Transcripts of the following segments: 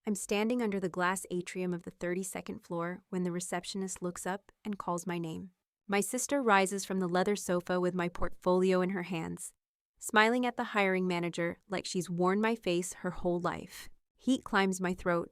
I'm standing under the glass atrium of the 32nd floor when the receptionist looks up and calls my name. My sister rises from the leather sofa with my portfolio in her hands, smiling at the hiring manager like she's worn my face her whole life. Heat climbs my throat.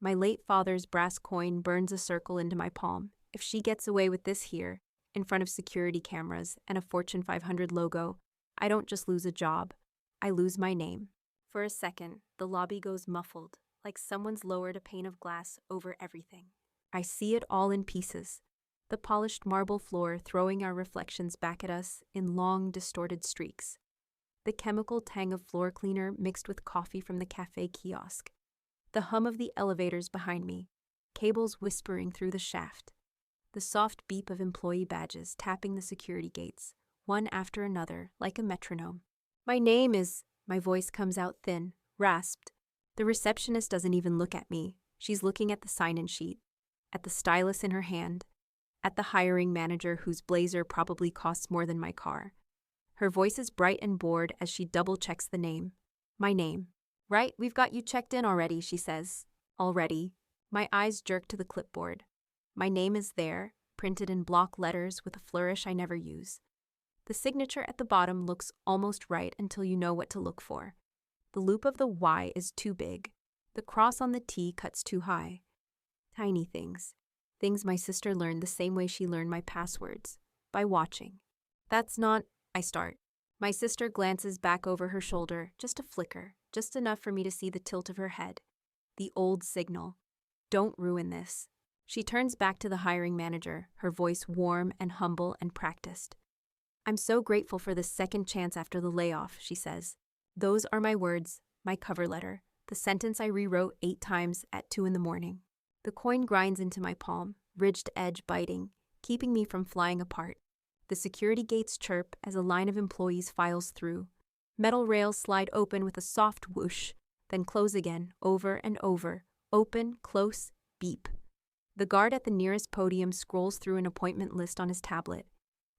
My late father's brass coin burns a circle into my palm. If she gets away with this here, in front of security cameras and a Fortune 500 logo, I don't just lose a job, I lose my name. For a second, the lobby goes muffled, like someone's lowered a pane of glass over everything. I see it all in pieces. The polished marble floor throwing our reflections back at us in long, distorted streaks. The chemical tang of floor cleaner mixed with coffee from the cafe kiosk. The hum of the elevators behind me, cables whispering through the shaft. The soft beep of employee badges tapping the security gates, one after another, like a metronome. My name is... My voice comes out thin, rasped. The receptionist doesn't even look at me. She's looking at the sign-in sheet, at the stylus in her hand, at the hiring manager whose blazer probably costs more than my car. Her voice is bright and bored as she double-checks the name. My name. Right, we've got you checked in already, she says. Already. My eyes jerk to the clipboard. My name is there, printed in block letters with a flourish I never use. The signature at the bottom looks almost right until you know what to look for. The loop of the Y is too big. The cross on the T cuts too high. Tiny things. Things my sister learned the same way she learned my passwords. By watching. That's not... I start. My sister glances back over her shoulder, just a flicker, just enough for me to see the tilt of her head. The old signal. Don't ruin this. She turns back to the hiring manager, her voice warm and humble and practiced. I'm so grateful for this second chance after the layoff, she says. Those are my words, my cover letter, the sentence I rewrote 8 times at 2 a.m. The coin grinds into my palm, ridged edge biting, keeping me from flying apart. The security gates chirp as a line of employees files through. Metal rails slide open with a soft whoosh, then close again, over and over. Open, close, beep. The guard at the nearest podium scrolls through an appointment list on his tablet,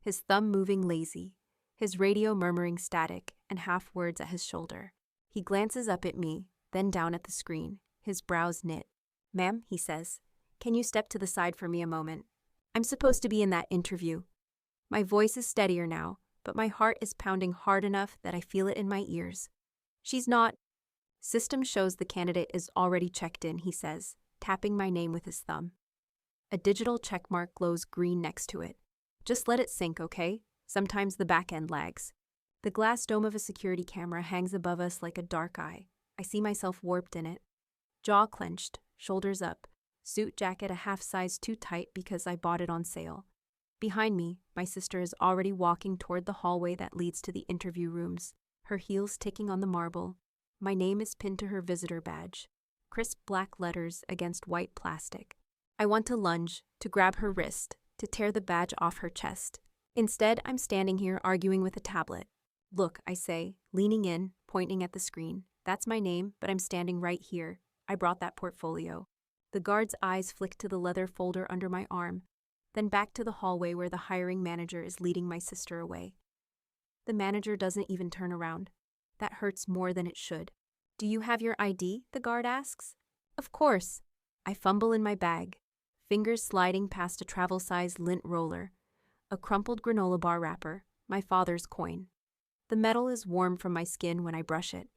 his thumb moving lazy, his radio murmuring static and half words at his shoulder. He glances up at me, then down at the screen, his brows knit. Ma'am, he says, can you step to the side for me a moment? I'm supposed to be in that interview. My voice is steadier now, but my heart is pounding hard enough that I feel it in my ears. She's not. System shows the candidate is already checked in, he says, tapping my name with his thumb. A digital checkmark glows green next to it. Just let it sink, okay? Sometimes the back end lags. The glass dome of a security camera hangs above us like a dark eye. I see myself warped in it. Jaw clenched, shoulders up, suit jacket a half size too tight because I bought it on sale. Behind me, my sister is already walking toward the hallway that leads to the interview rooms, her heels ticking on the marble. My name is pinned to her visitor badge, crisp black letters against white plastic. I want to lunge, to grab her wrist, to tear the badge off her chest. Instead, I'm standing here arguing with a tablet. Look, I say, leaning in, pointing at the screen. That's my name, but I'm standing right here. I brought that portfolio. The guard's eyes flick to the leather folder under my arm, then back to the hallway where the hiring manager is leading my sister away. The manager doesn't even turn around. That hurts more than it should. Do you have your ID? The guard asks. Of course. I fumble in my bag, fingers sliding past a travel-size lint roller, a crumpled granola bar wrapper, my father's coin. The metal is warm from my skin when I brush it.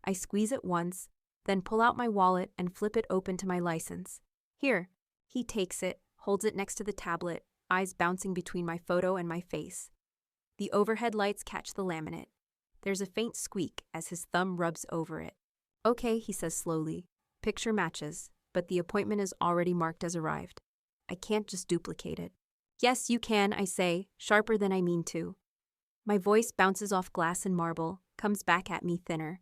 I squeeze it once, then pull out my wallet and flip it open to my license. Here. He takes it, holds it next to the tablet, eyes bouncing between my photo and my face. The overhead lights catch the laminate. There's a faint squeak as his thumb rubs over it. Okay, he says slowly. Picture matches, but the appointment is already marked as arrived. I can't just duplicate it. Yes, you can, I say, sharper than I mean to. My voice bounces off glass and marble, comes back at me thinner.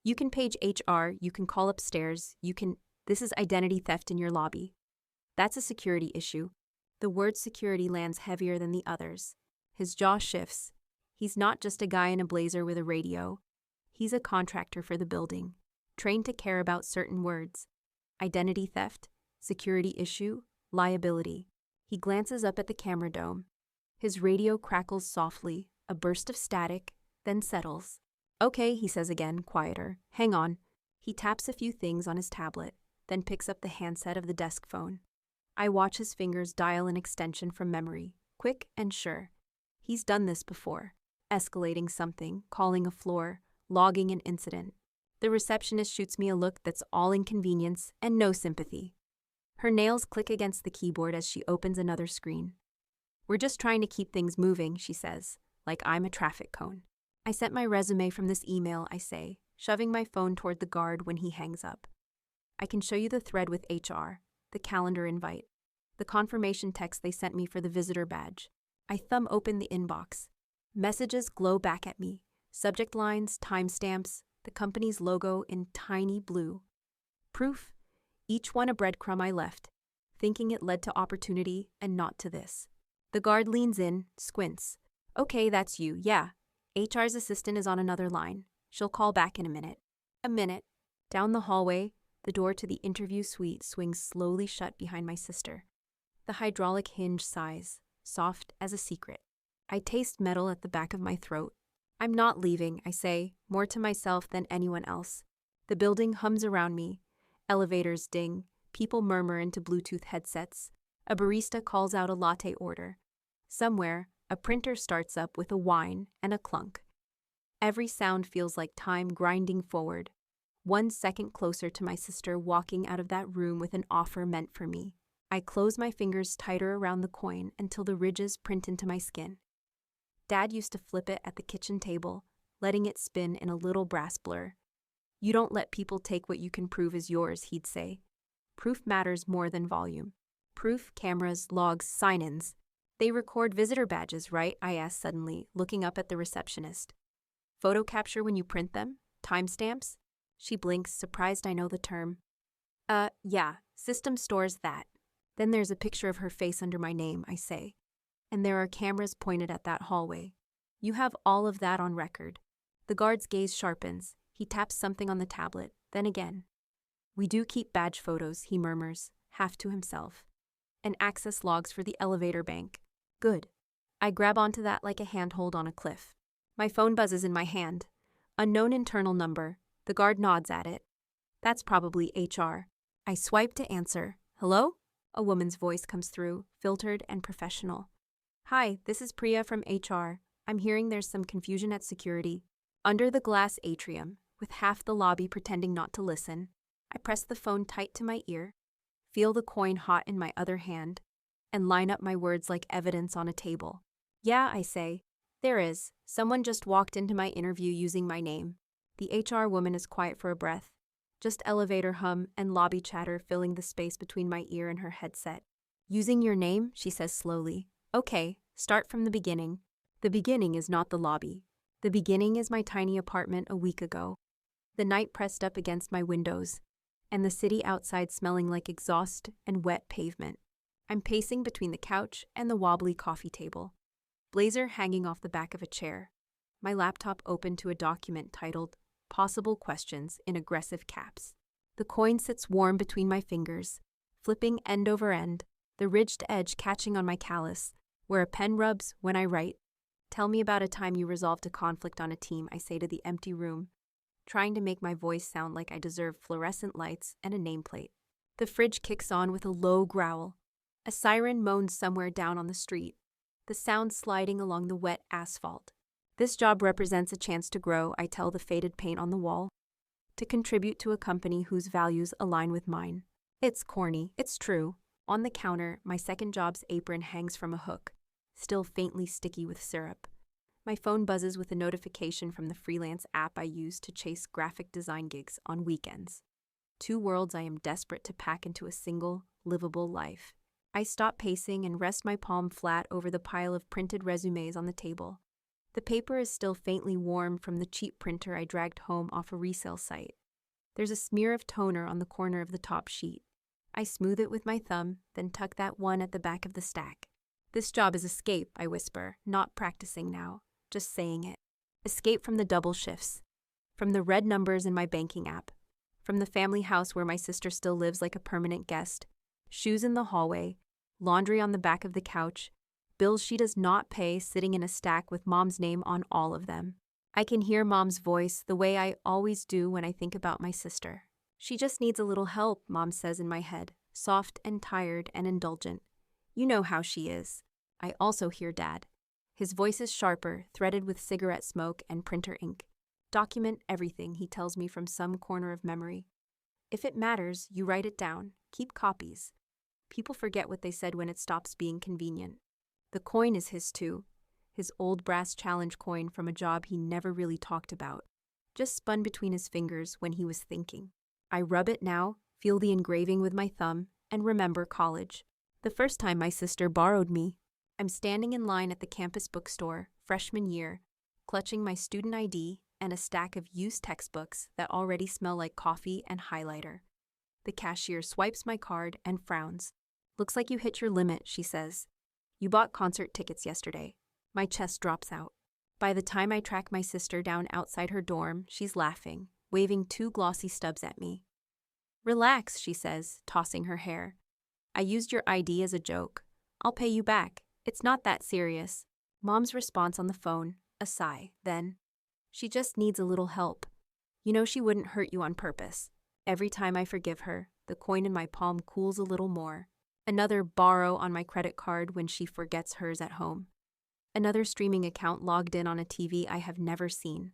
You can page HR, you can call upstairs, this is identity theft in your lobby. That's a security issue. The word security lands heavier than the others. His jaw shifts. He's not just a guy in a blazer with a radio. He's a contractor for the building, trained to care about certain words. Identity theft, security issue, liability. He glances up at the camera dome. His radio crackles softly, a burst of static, then settles. Okay, he says again, quieter. Hang on. He taps a few things on his tablet. then picks up the handset of the desk phone. I watch his fingers dial an extension from memory, quick and sure. He's done this before, escalating something, calling a floor, logging an incident. The receptionist shoots me a look that's all inconvenience and no sympathy. Her nails click against the keyboard as she opens another screen. "We're just trying to keep things moving," she says, like I'm a traffic cone. "I sent my resume from this email," I say, shoving my phone toward the guard when he hangs up. "I can show you the thread with HR, the calendar invite, the confirmation text they sent me for the visitor badge." I thumb open the inbox. Messages glow back at me. Subject lines, timestamps, the company's logo in tiny blue. Proof, each one a breadcrumb I left, thinking it led to opportunity and not to this. The guard leans in, squints. "Okay, that's you, yeah. HR's assistant is on another line. She'll call back in a minute." A minute. Down the hallway, the door to the interview suite swings slowly shut behind my sister. The hydraulic hinge sighs, soft as a secret. I taste metal at the back of my throat. "I'm not leaving," I say, more to myself than anyone else. The building hums around me. Elevators ding. People murmur into Bluetooth headsets. A barista calls out a latte order. Somewhere, a printer starts up with a whine and a clunk. Every sound feels like time grinding forward. 1 second closer to my sister walking out of that room with an offer meant for me. I close my fingers tighter around the coin until the ridges print into my skin. Dad used to flip it at the kitchen table, letting it spin in a little brass blur. "You don't let people take what you can prove is yours," he'd say. "Proof matters more than volume." Proof, cameras, logs, sign-ins. "They record visitor badges, right?" I asked suddenly, looking up at the receptionist. "Photo capture when you print them? Timestamps?" She blinks, surprised I know the term. Yeah, system stores that." Then there's a picture of her face under my name, I say. "And there are cameras pointed at that hallway. You have all of that on record." The guard's gaze sharpens. He taps something on the tablet, then again. "We do keep badge photos," he murmurs, half to himself. "And access logs for the elevator bank." Good. I grab onto that like a handhold on a cliff. My phone buzzes in my hand. Unknown internal number. The guard nods at it. "That's probably HR." I swipe to answer. "Hello?" A woman's voice comes through, filtered and professional. "Hi, this is Priya from HR. I'm hearing there's some confusion at security." Under the glass atrium, with half the lobby pretending not to listen, I press the phone tight to my ear, feel the coin hot in my other hand, and line up my words like evidence on a table. "Yeah," I say. "There is. Someone just walked into my interview using my name." The HR woman is quiet for a breath. Just elevator hum and lobby chatter filling the space between my ear and her headset. "Using your name?" she says slowly. "Okay, start from the beginning." The beginning is not the lobby. The beginning is my tiny apartment a week ago. The night pressed up against my windows, and the city outside smelling like exhaust and wet pavement. I'm pacing between the couch and the wobbly coffee table. Blazer hanging off the back of a chair. My laptop open to a document titled "Possible Questions" in aggressive caps. The coin sits warm between my fingers, flipping end over end, the ridged edge catching on my callus, where a pen rubs when I write. "Tell me about a time you resolved a conflict on a team," I say to the empty room, trying to make my voice sound like I deserve fluorescent lights and a nameplate. The fridge kicks on with a low growl. A siren moans somewhere down on the street, the sound sliding along the wet asphalt. This job represents a chance to grow, I tell the faded paint on the wall, to contribute to a company whose values align with mine. It's corny, it's true. On the counter, my second job's apron hangs from a hook, still faintly sticky with syrup. My phone buzzes with a notification from the freelance app I use to chase graphic design gigs on weekends. 2 worlds I am desperate to pack into a single, livable life. I stop pacing and rest my palm flat over the pile of printed resumes on the table. The paper is still faintly warm from the cheap printer I dragged home off a resale site. There's a smear of toner on the corner of the top sheet. I smooth it with my thumb, then tuck that one at the back of the stack. This job is escape, I whisper, not practicing now, just saying it. Escape from the double shifts, from the red numbers in my banking app, from the family house where my sister still lives like a permanent guest, shoes in the hallway, laundry on the back of the couch, bills she does not pay sitting in a stack with Mom's name on all of them. I can hear Mom's voice the way I always do when I think about my sister. She just needs a little help, Mom says in my head, soft and tired and indulgent. You know how she is. I also hear Dad. His voice is sharper, threaded with cigarette smoke and printer ink. Document everything, he tells me from some corner of memory. If it matters, you write it down. Keep copies. People forget what they said when it stops being convenient. The coin is his too. His old brass challenge coin from a job he never really talked about. Just spun between his fingers when he was thinking. I rub it now, feel the engraving with my thumb, and remember college. The first time my sister borrowed me. I'm standing in line at the campus bookstore, freshman year, clutching my student ID and a stack of used textbooks that already smell like coffee and highlighter. The cashier swipes my card and frowns. Looks like you hit your limit, she says. You bought concert tickets yesterday. My chest drops out. By the time I track my sister down outside her dorm, she's laughing, waving 2 glossy stubs at me. Relax, she says, tossing her hair. I used your ID as a joke. I'll pay you back. It's not that serious. Mom's response on the phone, a sigh, then. She just needs a little help. You know she wouldn't hurt you on purpose. Every time I forgive her, the coin in my palm cools a little more. Another borrow on my credit card when she forgets hers at home. Another streaming account logged in on a TV I have never seen.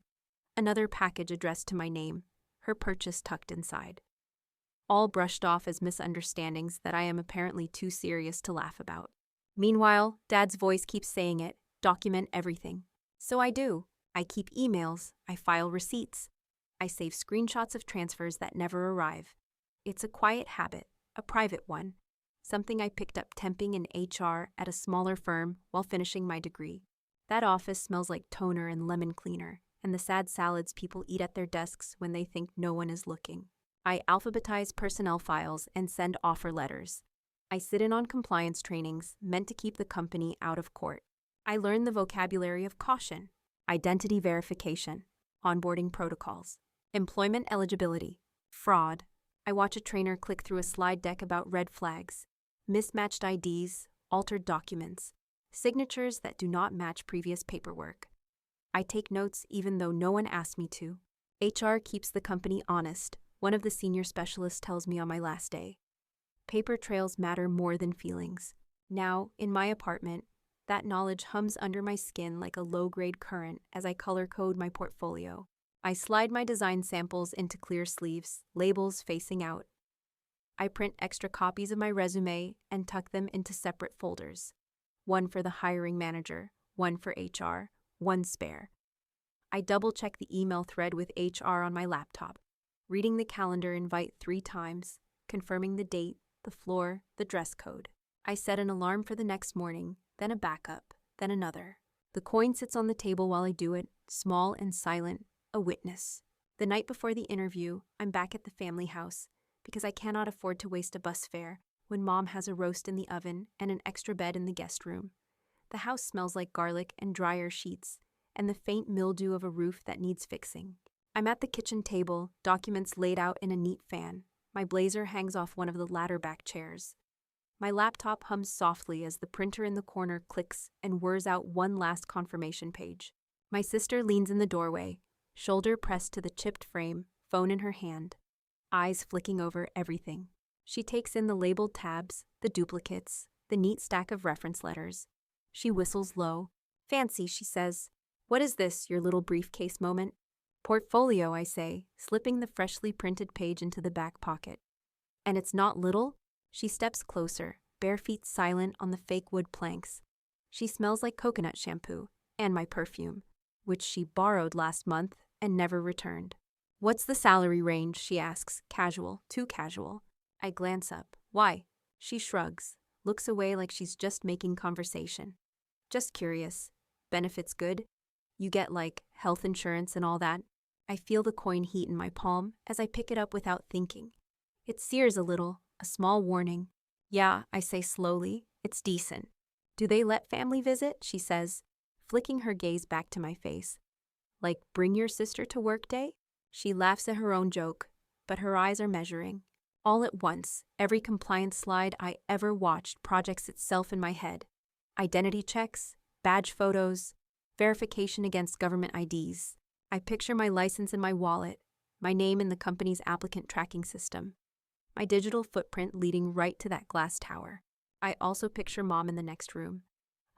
Another package addressed to my name, her purchase tucked inside. All brushed off as misunderstandings that I am apparently too serious to laugh about. Meanwhile, Dad's voice keeps saying it, document everything. So I do. I keep emails, I file receipts. I save screenshots of transfers that never arrive. It's a quiet habit, a private one, something I picked up temping in HR at a smaller firm while finishing my degree. That office smells like toner and lemon cleaner, and the sad salads people eat at their desks when they think no one is looking. I alphabetize personnel files and send offer letters. I sit in on compliance trainings meant to keep the company out of court. I learn the vocabulary of caution, identity verification, onboarding protocols, employment eligibility, fraud. I watch a trainer click through a slide deck about red flags, mismatched IDs, altered documents, signatures that do not match previous paperwork. I take notes even though no one asked me to. HR keeps the company honest, one of the senior specialists tells me on my last day. Paper trails matter more than feelings. Now, in my apartment, that knowledge hums under my skin like a low-grade current as I color code my portfolio. I slide my design samples into clear sleeves, labels facing out. I print extra copies of my resume and tuck them into separate folders. One for the hiring manager, one for HR, one spare. I double-check the email thread with HR on my laptop, reading the calendar invite 3 times, confirming the date, the floor, the dress code. I set an alarm for the next morning, then a backup, then another. The coin sits on the table while I do it, small and silent, a witness. The night before the interview, I'm back at the family house because I cannot afford to waste a bus fare when Mom has a roast in the oven and an extra bed in the guest room. The house smells like garlic and dryer sheets and the faint mildew of a roof that needs fixing. I'm at the kitchen table, documents laid out in a neat fan. My blazer hangs off one of the ladder-back chairs. My laptop hums softly as the printer in the corner clicks and whirs out one last confirmation page. My sister leans in the doorway, shoulder pressed to the chipped frame, phone in her hand, eyes flicking over everything. She takes in the labeled tabs, the duplicates, the neat stack of reference letters. She whistles low. Fancy, she says. What is this, your little briefcase moment? Portfolio, I say, slipping the freshly printed page into the back pocket. And it's not little? She steps closer, bare feet silent on the fake wood planks. She smells like coconut shampoo and my perfume, which she borrowed last month and never returned. What's the salary range, she asks, casual, too casual. I glance up. Why? She shrugs, looks away like she's just making conversation. Just curious. Benefits good? You get like health insurance and all that? I feel the coin heat in my palm as I pick it up without thinking. It sears a little, a small warning. Yeah, I say slowly, it's decent. Do they let family visit? She says, flicking her gaze back to my face. Like, bring your sister to work day? She laughs at her own joke, but her eyes are measuring. All at once, every compliance slide I ever watched projects itself in my head. Identity checks, badge photos, verification against government IDs. I picture my license in my wallet, my name in the company's applicant tracking system, my digital footprint leading right to that glass tower. I also picture Mom in the next room,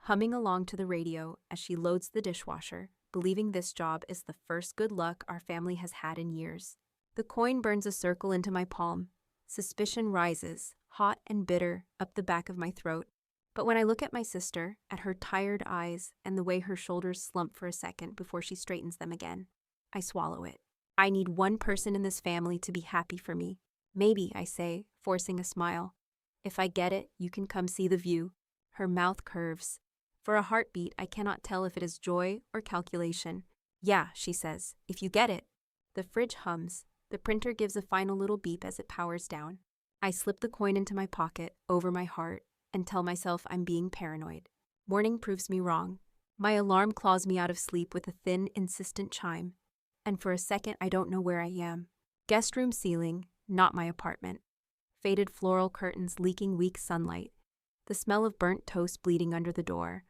humming along to the radio as she loads the dishwasher, believing this job is the first good luck our family has had in years. The coin burns a circle into my palm. Suspicion rises, hot and bitter, up the back of my throat. But when I look at my sister, at her tired eyes and the way her shoulders slump for a second before she straightens them again, I swallow it. I need one person in this family to be happy for me. Maybe, I say, forcing a smile. If I get it, you can come see the view. Her mouth curves. For a heartbeat, I cannot tell if it is joy or calculation. Yeah, she says, if you get it. The fridge hums. The printer gives a final little beep as it powers down. I slip the coin into my pocket, over my heart, and tell myself I'm being paranoid. Morning proves me wrong. My alarm claws me out of sleep with a thin, insistent chime. And for a second, I don't know where I am. Guest room ceiling, not my apartment. Faded floral curtains leaking weak sunlight. The smell of burnt toast bleeding under the door.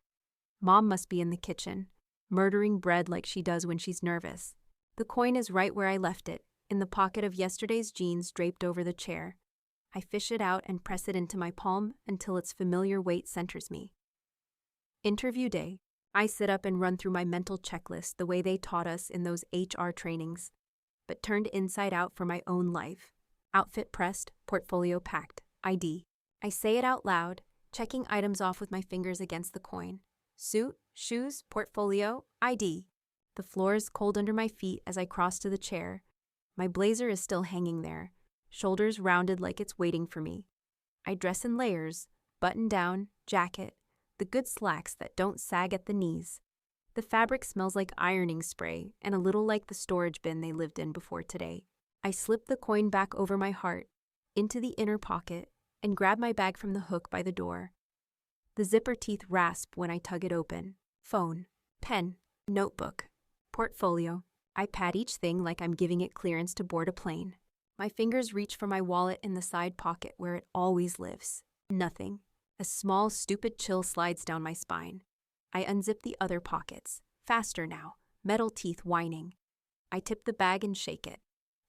Mom must be in the kitchen, murdering bread like she does when she's nervous. The coin is right where I left it, in the pocket of yesterday's jeans draped over the chair. I fish it out and press it into my palm until its familiar weight centers me. Interview day. I sit up and run through my mental checklist the way they taught us in those HR trainings, but turned inside out for my own life. Outfit pressed, portfolio packed, ID. I say it out loud, checking items off with my fingers against the coin. Suit, shoes, portfolio, ID. The floor is cold under my feet as I cross to the chair. My blazer is still hanging there, shoulders rounded like it's waiting for me. I dress in layers, button down, jacket, the good slacks that don't sag at the knees. The fabric smells like ironing spray and a little like the storage bin they lived in before today. I slip the coin back over my heart, into the inner pocket, and grab my bag from the hook by the door. The zipper teeth rasp when I tug it open. Phone, pen, notebook, portfolio. I pat each thing like I'm giving it clearance to board a plane. My fingers reach for my wallet in the side pocket where it always lives. Nothing. A small, stupid chill slides down my spine. I unzip the other pockets. Faster now, metal teeth whining. I tip the bag and shake it.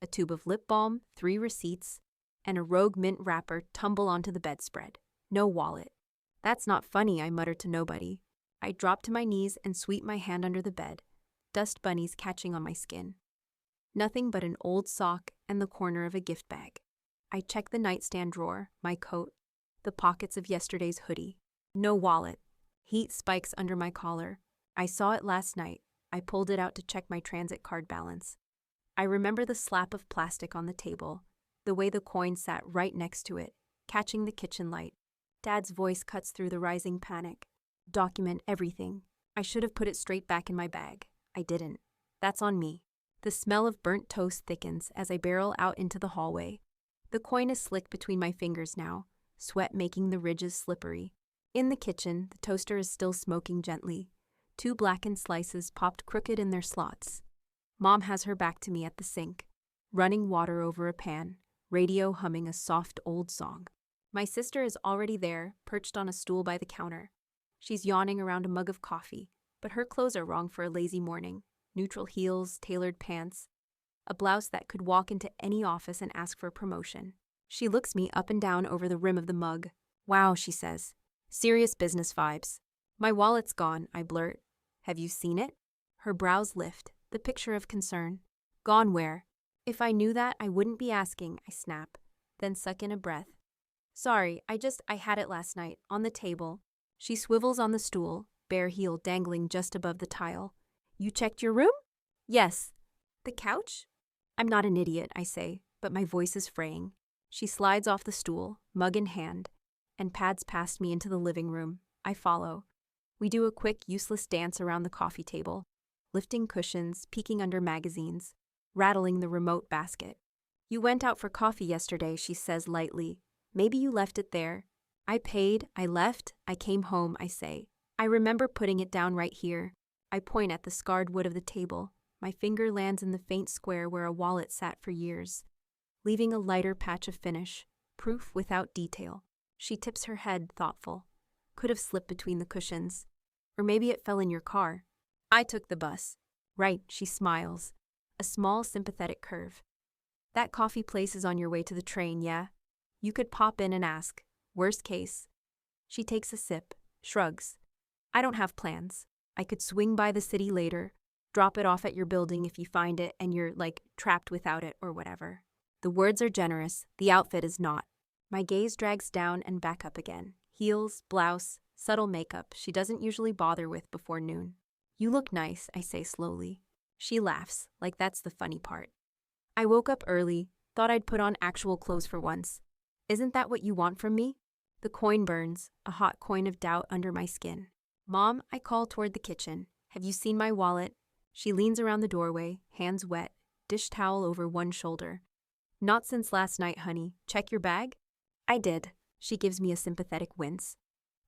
A tube of lip balm, 3 receipts, and a Rogue mint wrapper tumble onto the bedspread. No wallet. That's not funny, I mutter to nobody. I drop to my knees and sweep my hand under the bed, dust bunnies catching on my skin. Nothing but an old sock and the corner of a gift bag. I check the nightstand drawer, my coat, the pockets of yesterday's hoodie. No wallet. Heat spikes under my collar. I saw it last night. I pulled it out to check my transit card balance. I remember the slap of plastic on the table, the way the coin sat right next to it, catching the kitchen light. Dad's voice cuts through the rising panic. Document everything. I should have put it straight back in my bag. I didn't. That's on me. The smell of burnt toast thickens as I barrel out into the hallway. The coin is slick between my fingers now, sweat making the ridges slippery. In the kitchen, the toaster is still smoking gently. 2 blackened slices popped crooked in their slots. Mom has her back to me at the sink, running water over a pan, radio humming a soft old song. My sister is already there, perched on a stool by the counter. She's yawning around a mug of coffee, but her clothes are wrong for a lazy morning. Neutral heels, tailored pants, a blouse that could walk into any office and ask for a promotion. She looks me up and down over the rim of the mug. Wow, she says. Serious business vibes. My wallet's gone, I blurt. Have you seen it? Her brows lift, the picture of concern. Gone where? If I knew that, I wouldn't be asking, I snap, then suck in a breath. Sorry, I had it last night, on the table. She swivels on the stool, bare heel dangling just above the tile. You checked your room? Yes. The couch? I'm not an idiot, I say, but my voice is fraying. She slides off the stool, mug in hand, and pads past me into the living room. I follow. We do a quick, useless dance around the coffee table, lifting cushions, peeking under magazines, rattling the remote basket. You went out for coffee yesterday, she says lightly. Maybe you left it there. I paid, I left, I came home, I say. I remember putting it down right here. I point at the scarred wood of the table. My finger lands in the faint square where a wallet sat for years, leaving a lighter patch of finish, proof without detail. She tips her head, thoughtful. Could have slipped between the cushions. Or maybe it fell in your car. I took the bus. Right, she smiles. A small, sympathetic curve. That coffee place is on your way to the train, yeah? You could pop in and ask. Worst case. She takes a sip, shrugs. I don't have plans. I could swing by the city later, drop it off at your building if you find it and you're, trapped without it or whatever. The words are generous, the outfit is not. My gaze drags down and back up again. Heels, blouse, subtle makeup she doesn't usually bother with before noon. You look nice, I say slowly. She laughs, like that's the funny part. I woke up early, thought I'd put on actual clothes for once. Isn't that what you want from me? The coin burns, a hot coin of doubt under my skin. Mom, I call toward the kitchen. Have you seen my wallet? She leans around the doorway, hands wet, dish towel over one shoulder. Not since last night, honey. Check your bag? I did. She gives me a sympathetic wince.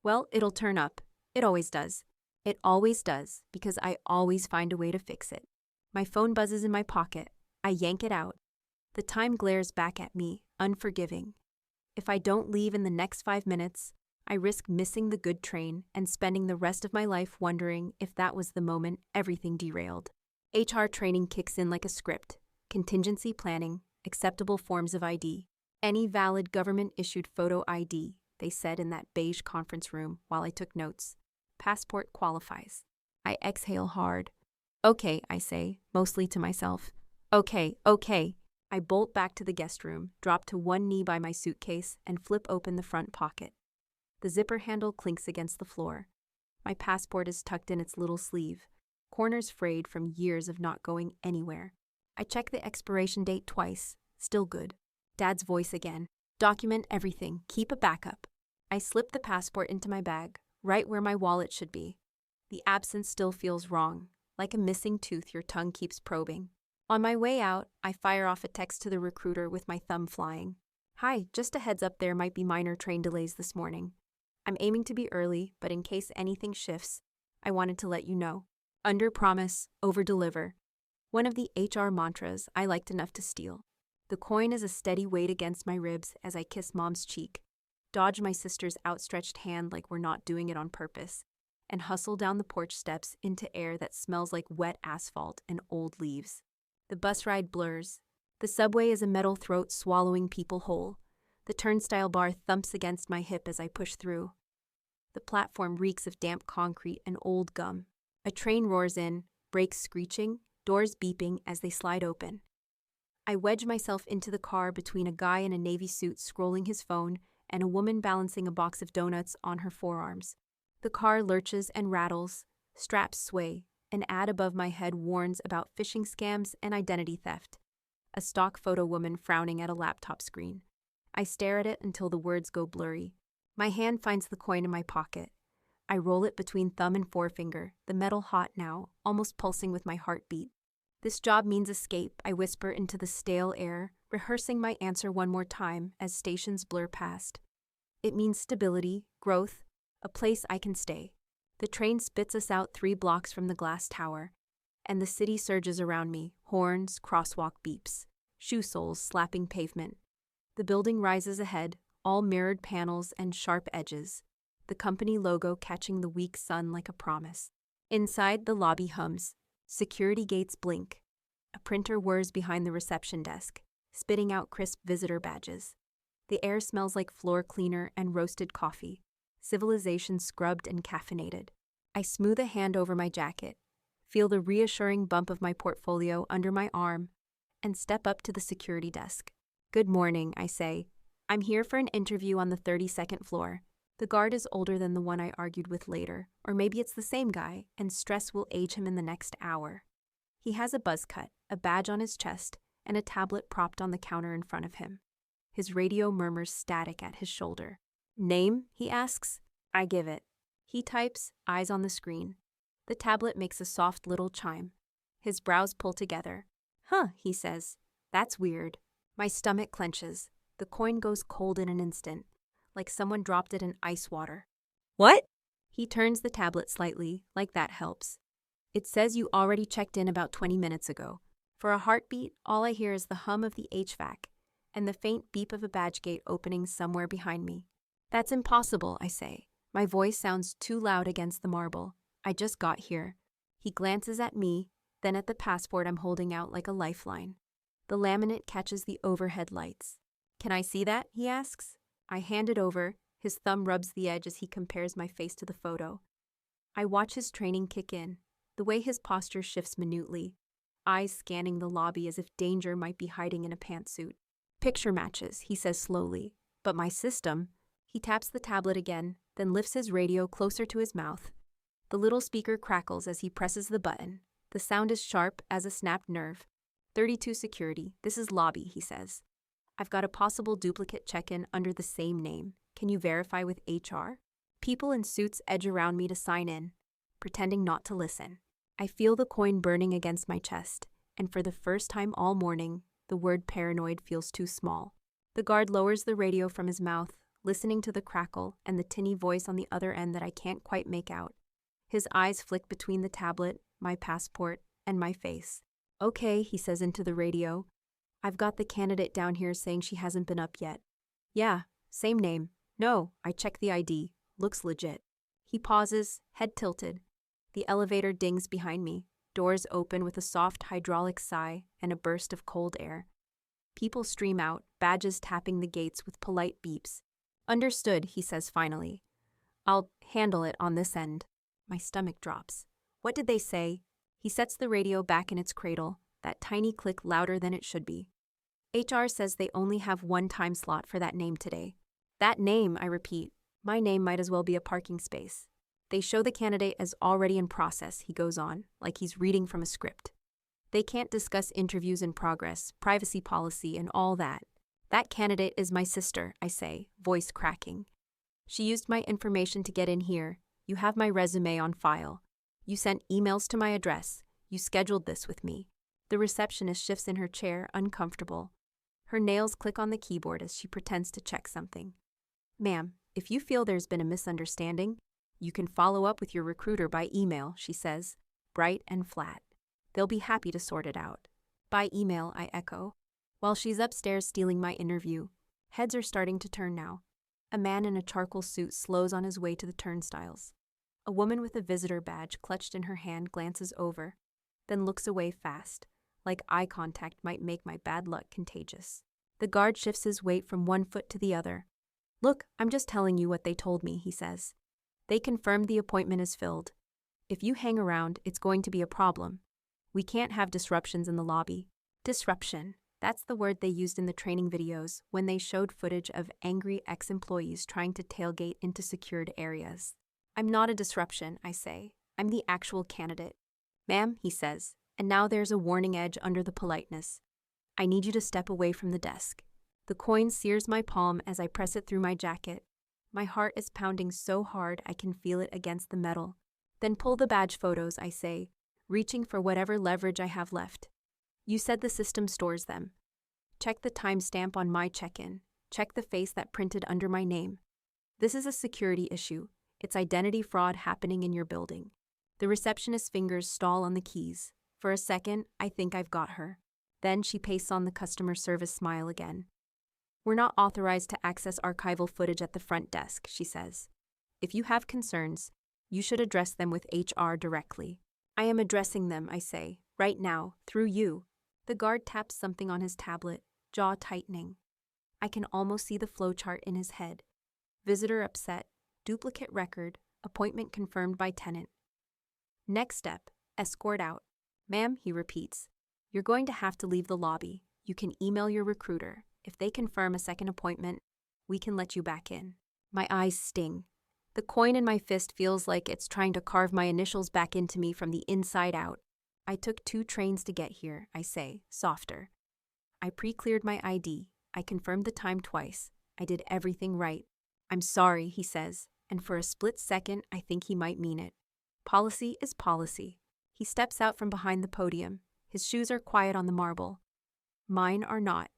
Well, it'll turn up. It always does. It always does, because I always find a way to fix it. My phone buzzes in my pocket. I yank it out. The time glares back at me, unforgiving. If I don't leave in the next 5 minutes, I risk missing the good train and spending the rest of my life wondering if that was the moment everything derailed. HR training kicks in like a script. Contingency planning, acceptable forms of ID. Any valid government-issued photo ID, they said in that beige conference room while I took notes. Passport qualifies. I exhale hard. Okay, I say, mostly to myself. Okay. I bolt back to the guest room, drop to one knee by my suitcase, and flip open the front pocket. The zipper handle clinks against the floor. My passport is tucked in its little sleeve, corners frayed from years of not going anywhere. I check the expiration date twice, still good. Dad's voice again. Document everything, keep a backup. I slip the passport into my bag, right where my wallet should be. The absence still feels wrong, like a missing tooth your tongue keeps probing. On my way out, I fire off a text to the recruiter with my thumb flying. Hi, just a heads up there might be minor train delays this morning. I'm aiming to be early, but in case anything shifts, I wanted to let you know. Under promise, over deliver. One of the HR mantras I liked enough to steal. The coin is a steady weight against my ribs as I kiss Mom's cheek, dodge my sister's outstretched hand like we're not doing it on purpose, and hustle down the porch steps into air that smells like wet asphalt and old leaves. The bus ride blurs. The subway is a metal throat swallowing people whole. The turnstile bar thumps against my hip as I push through. The platform reeks of damp concrete and old gum. A train roars in, brakes screeching, doors beeping as they slide open. I wedge myself into the car between a guy in a navy suit scrolling his phone and a woman balancing a box of donuts on her forearms. The car lurches and rattles, straps sway. An ad above my head warns about phishing scams and identity theft. A stock photo woman frowning at a laptop screen. I stare at it until the words go blurry. My hand finds the coin in my pocket. I roll it between thumb and forefinger, the metal hot now, almost pulsing with my heartbeat. This job means escape, I whisper into the stale air, rehearsing my answer one more time as stations blur past. It means stability, growth, a place I can stay. The train spits us out 3 blocks from the glass tower, and the city surges around me, horns, crosswalk beeps, shoe soles slapping pavement. The building rises ahead, all mirrored panels and sharp edges, the company logo catching the weak sun like a promise. Inside, the lobby hums. Security gates blink. A printer whirs behind the reception desk, spitting out crisp visitor badges. The air smells like floor cleaner and roasted coffee. Civilization scrubbed and caffeinated. I smooth a hand over my jacket, feel the reassuring bump of my portfolio under my arm, and step up to the security desk. Good morning, I say. I'm here for an interview on the 32nd floor. The guard is older than the one I argued with later, or maybe it's the same guy, and stress will age him in the next hour. He has a buzz cut, a badge on his chest, and a tablet propped on the counter in front of him. His radio murmurs static at his shoulder. Name? He asks. I give it. He types, eyes on the screen. The tablet makes a soft little chime. His brows pull together. Huh, he says. That's weird. My stomach clenches. The coin goes cold in an instant, like someone dropped it in ice water. What? He turns the tablet slightly, like that helps. It says you already checked in about 20 minutes ago. For a heartbeat, all I hear is the hum of the HVAC and the faint beep of a badge gate opening somewhere behind me. That's impossible, I say. My voice sounds too loud against the marble. I just got here. He glances at me, then at the passport I'm holding out like a lifeline. The laminate catches the overhead lights. "Can I see that?" he asks. I hand it over. His thumb rubs the edge as he compares my face to the photo. I watch his training kick in, the way his posture shifts minutely, eyes scanning the lobby as if danger might be hiding in a pantsuit. "Picture matches," he says slowly. "But my system..." He taps the tablet again, then lifts his radio closer to his mouth. The little speaker crackles as he presses the button. The sound is sharp as a snapped nerve. 32 security, this is lobby, he says. "I've got a possible duplicate check-in under the same name. Can you verify with HR?" People in suits edge around me to sign in, pretending not to listen. I feel the coin burning against my chest, and for the first time all morning, the word paranoid feels too small. The guard lowers the radio from his mouth, listening to the crackle and the tinny voice on the other end that I can't quite make out. His eyes flick between the tablet, my passport, and my face. "Okay," he says into the radio. "I've got the candidate down here saying she hasn't been up yet." "Yeah, same name." "No, I checked the ID. Looks legit." He pauses, head tilted. The elevator dings behind me. Doors open with a soft hydraulic sigh and a burst of cold air. People stream out, badges tapping the gates with polite beeps. "Understood," he says finally. "I'll handle it on this end." My stomach drops. What did they say? He sets the radio back in its cradle, that tiny click louder than it should be. HR says they only have one time slot for that name today. "That name," I repeat. "My name might as well be a parking space." "They show the candidate as already in process," he goes on, like he's reading from a script. "They can't discuss interviews in progress, privacy policy, and all that." "That candidate is my sister," I say, voice cracking. "She used my information to get in here. You have my resume on file. You sent emails to my address. You scheduled this with me." The receptionist shifts in her chair, uncomfortable. Her nails click on the keyboard as she pretends to check something. "Ma'am, if you feel there's been a misunderstanding, you can follow up with your recruiter by email," she says, bright and flat. "They'll be happy to sort it out." "By email," I echo. While she's upstairs stealing my interview, heads are starting to turn now. A man in a charcoal suit slows on his way to the turnstiles. A woman with a visitor badge clutched in her hand glances over, then looks away fast, like eye contact might make my bad luck contagious. The guard shifts his weight from one foot to the other. "Look, I'm just telling you what they told me," he says. "They confirmed the appointment is filled. If you hang around, it's going to be a problem. We can't have disruptions in the lobby." Disruption. That's the word they used in the training videos when they showed footage of angry ex-employees trying to tailgate into secured areas. "I'm not a disruption," I say. "I'm the actual candidate." "Ma'am," he says, and now there's a warning edge under the politeness. "I need you to step away from the desk." The coin sears my palm as I press it through my jacket. My heart is pounding so hard I can feel it against the metal. "Then pull the badge photos," I say, reaching for whatever leverage I have left. "You said the system stores them. Check the timestamp on my check-in. Check the face that printed under my name. This is a security issue. It's identity fraud happening in your building." The receptionist's fingers stall on the keys. For a second, I think I've got her. Then she pastes on the customer service smile again. "We're not authorized to access archival footage at the front desk," she says. "If you have concerns, you should address them with HR directly." "I am addressing them," I say, "right now, through you." The guard taps something on his tablet, jaw tightening. I can almost see the flowchart in his head. Visitor upset, duplicate record, appointment confirmed by tenant. Next step, escort out. "Ma'am," he repeats, "you're going to have to leave the lobby. You can email your recruiter. If they confirm a second appointment, we can let you back in." My eyes sting. The coin in my fist feels like it's trying to carve my initials back into me from the inside out. "I took 2 trains to get here," I say, softer. "I pre-cleared my ID. I confirmed the time twice. I did everything right." "I'm sorry," he says, and for a split second, I think he might mean it. Policy is policy. He steps out from behind the podium. His shoes are quiet on the marble. Mine are not.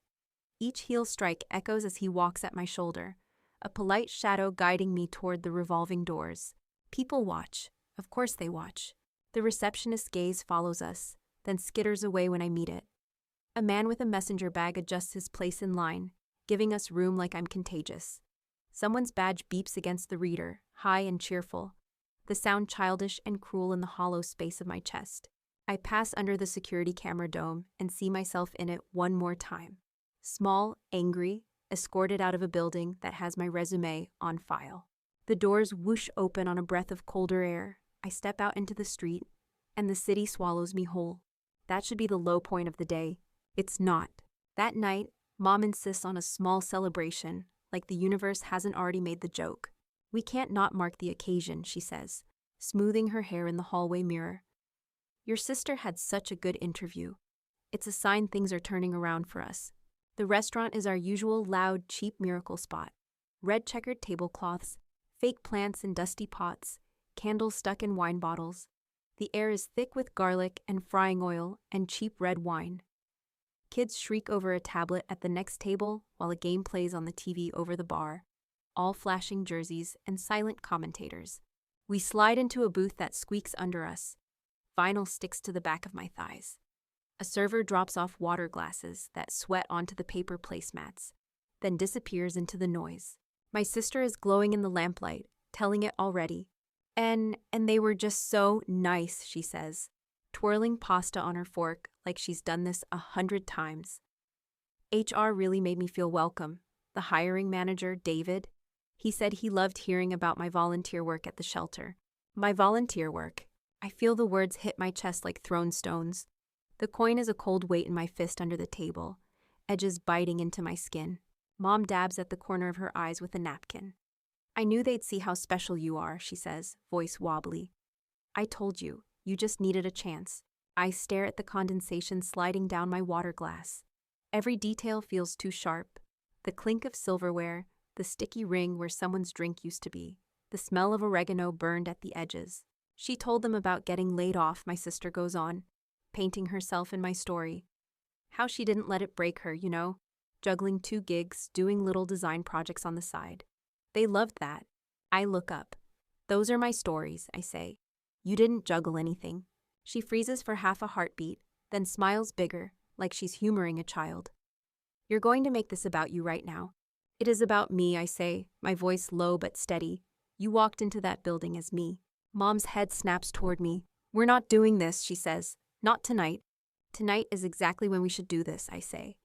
Each heel strike echoes as he walks at my shoulder, a polite shadow guiding me toward the revolving doors. People watch. Of course they watch. The receptionist's gaze follows us, then skitters away when I meet it. A man with a messenger bag adjusts his place in line, giving us room like I'm contagious. Someone's badge beeps against the reader, high and cheerful, the sound childish and cruel in the hollow space of my chest. I pass under the security camera dome and see myself in it one more time. Small, angry, escorted out of a building that has my resume on file. The doors whoosh open on a breath of colder air. I step out into the street, and the city swallows me whole. That should be the low point of the day. It's not. That night, Mom insists on a small celebration, like the universe hasn't already made the joke. We can't not mark the occasion, she says, smoothing her hair in the hallway mirror. Your sister had such a good interview. It's a sign things are turning around for us. The restaurant is our usual loud, cheap miracle spot. Red checkered tablecloths, fake plants in dusty pots, candles stuck in wine bottles. The air is thick with garlic and frying oil and cheap red wine. Kids shriek over a tablet at the next table while a game plays on the TV over the bar, all flashing jerseys and silent commentators. We slide into a booth that squeaks under us. Vinyl sticks to the back of my thighs. A server drops off water glasses that sweat onto the paper placemats, then disappears into the noise. My sister is glowing in the lamplight, telling it already. And they were just so nice, she says, twirling pasta on her fork like she's done this 100 times. HR really made me feel welcome. The hiring manager, David, he said he loved hearing about my volunteer work at the shelter. My volunteer work. I feel the words hit my chest like thrown stones. The coin is a cold weight in my fist under the table, edges biting into my skin. Mom dabs at the corner of her eyes with a napkin. I knew they'd see how special you are, she says, voice wobbly. I told you, you just needed a chance. I stare at the condensation sliding down my water glass. Every detail feels too sharp. The clink of silverware, the sticky ring where someone's drink used to be, the smell of oregano burned at the edges. She told them about getting laid off, my sister goes on, painting herself in my story. How she didn't let it break her, juggling 2 gigs, doing little design projects on the side. They loved that. I look up. Those are my stories, I say. You didn't juggle anything. She freezes for half a heartbeat, then smiles bigger, like she's humoring a child. You're going to make this about you right now. It is about me, I say, my voice low but steady. You walked into that building as me. Mom's head snaps toward me. We're not doing this, she says. Not tonight. Tonight is exactly when we should do this, I say.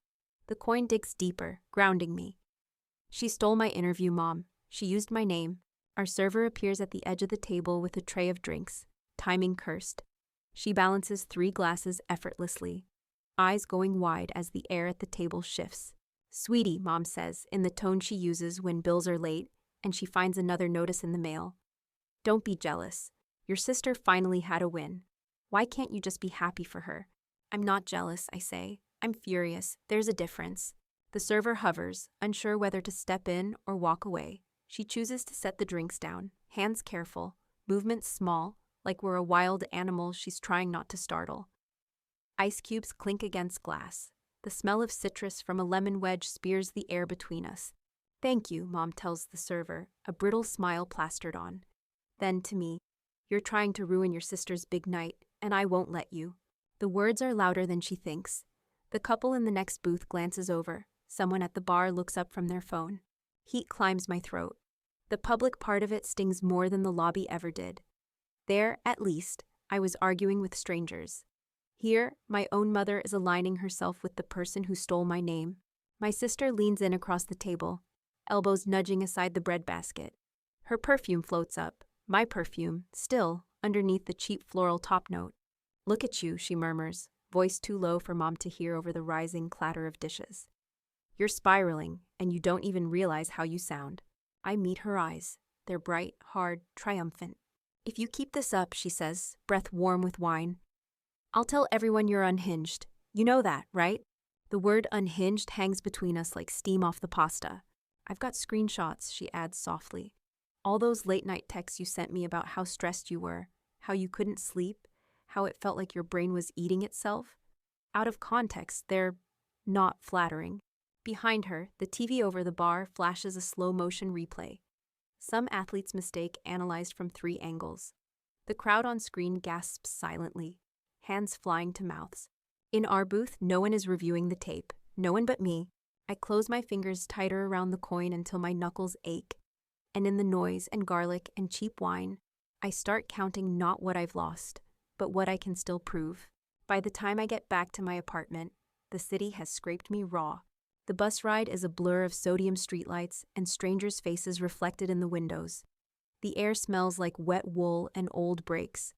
The coin digs deeper, grounding me. She stole my interview, Mom. She used my name. Our server appears at the edge of the table with a tray of drinks, timing cursed. She balances 3 glasses effortlessly, eyes going wide as the air at the table shifts. Sweetie, Mom says, in the tone she uses when bills are late, and she finds another notice in the mail. Don't be jealous. Your sister finally had a win. Why can't you just be happy for her? I'm not jealous, I say. I'm furious. There's a difference. The server hovers, unsure whether to step in or walk away. She chooses to set the drinks down, hands careful, movements small, like we're a wild animal she's trying not to startle. Ice cubes clink against glass. The smell of citrus from a lemon wedge spears the air between us. Thank you, Mom tells the server, a brittle smile plastered on. Then to me, you're trying to ruin your sister's big night, and I won't let you. The words are louder than she thinks. The couple in the next booth glances over. Someone at the bar looks up from their phone. Heat climbs my throat. The public part of it stings more than the lobby ever did. There, at least, I was arguing with strangers. Here, my own mother is aligning herself with the person who stole my name. My sister leans in across the table, elbows nudging aside the breadbasket. Her perfume floats up, my perfume, still, underneath the cheap floral top note. Look at you, she murmurs, voice too low for Mom to hear over the rising clatter of dishes. You're spiraling, and you don't even realize how you sound. I meet her eyes. They're bright, hard, triumphant. If you keep this up, she says, breath warm with wine, I'll tell everyone you're unhinged. You know that, right? The word unhinged hangs between us like steam off the pasta. I've got screenshots, she adds softly. All those late-night texts you sent me about how stressed you were, how you couldn't sleep, how it felt like your brain was eating itself. Out of context, they're not flattering. Behind her, the TV over the bar flashes a slow-motion replay. Some athlete's mistake analyzed from 3 angles. The crowd on screen gasps silently, hands flying to mouths. In our booth, no one is reviewing the tape. No one but me. I close my fingers tighter around the coin until my knuckles ache. And in the noise and garlic and cheap wine, I start counting not what I've lost, but what I can still prove. By the time I get back to my apartment, the city has scraped me raw. The bus ride is a blur of sodium streetlights and strangers' faces reflected in the windows. The air smells like wet wool and old brakes.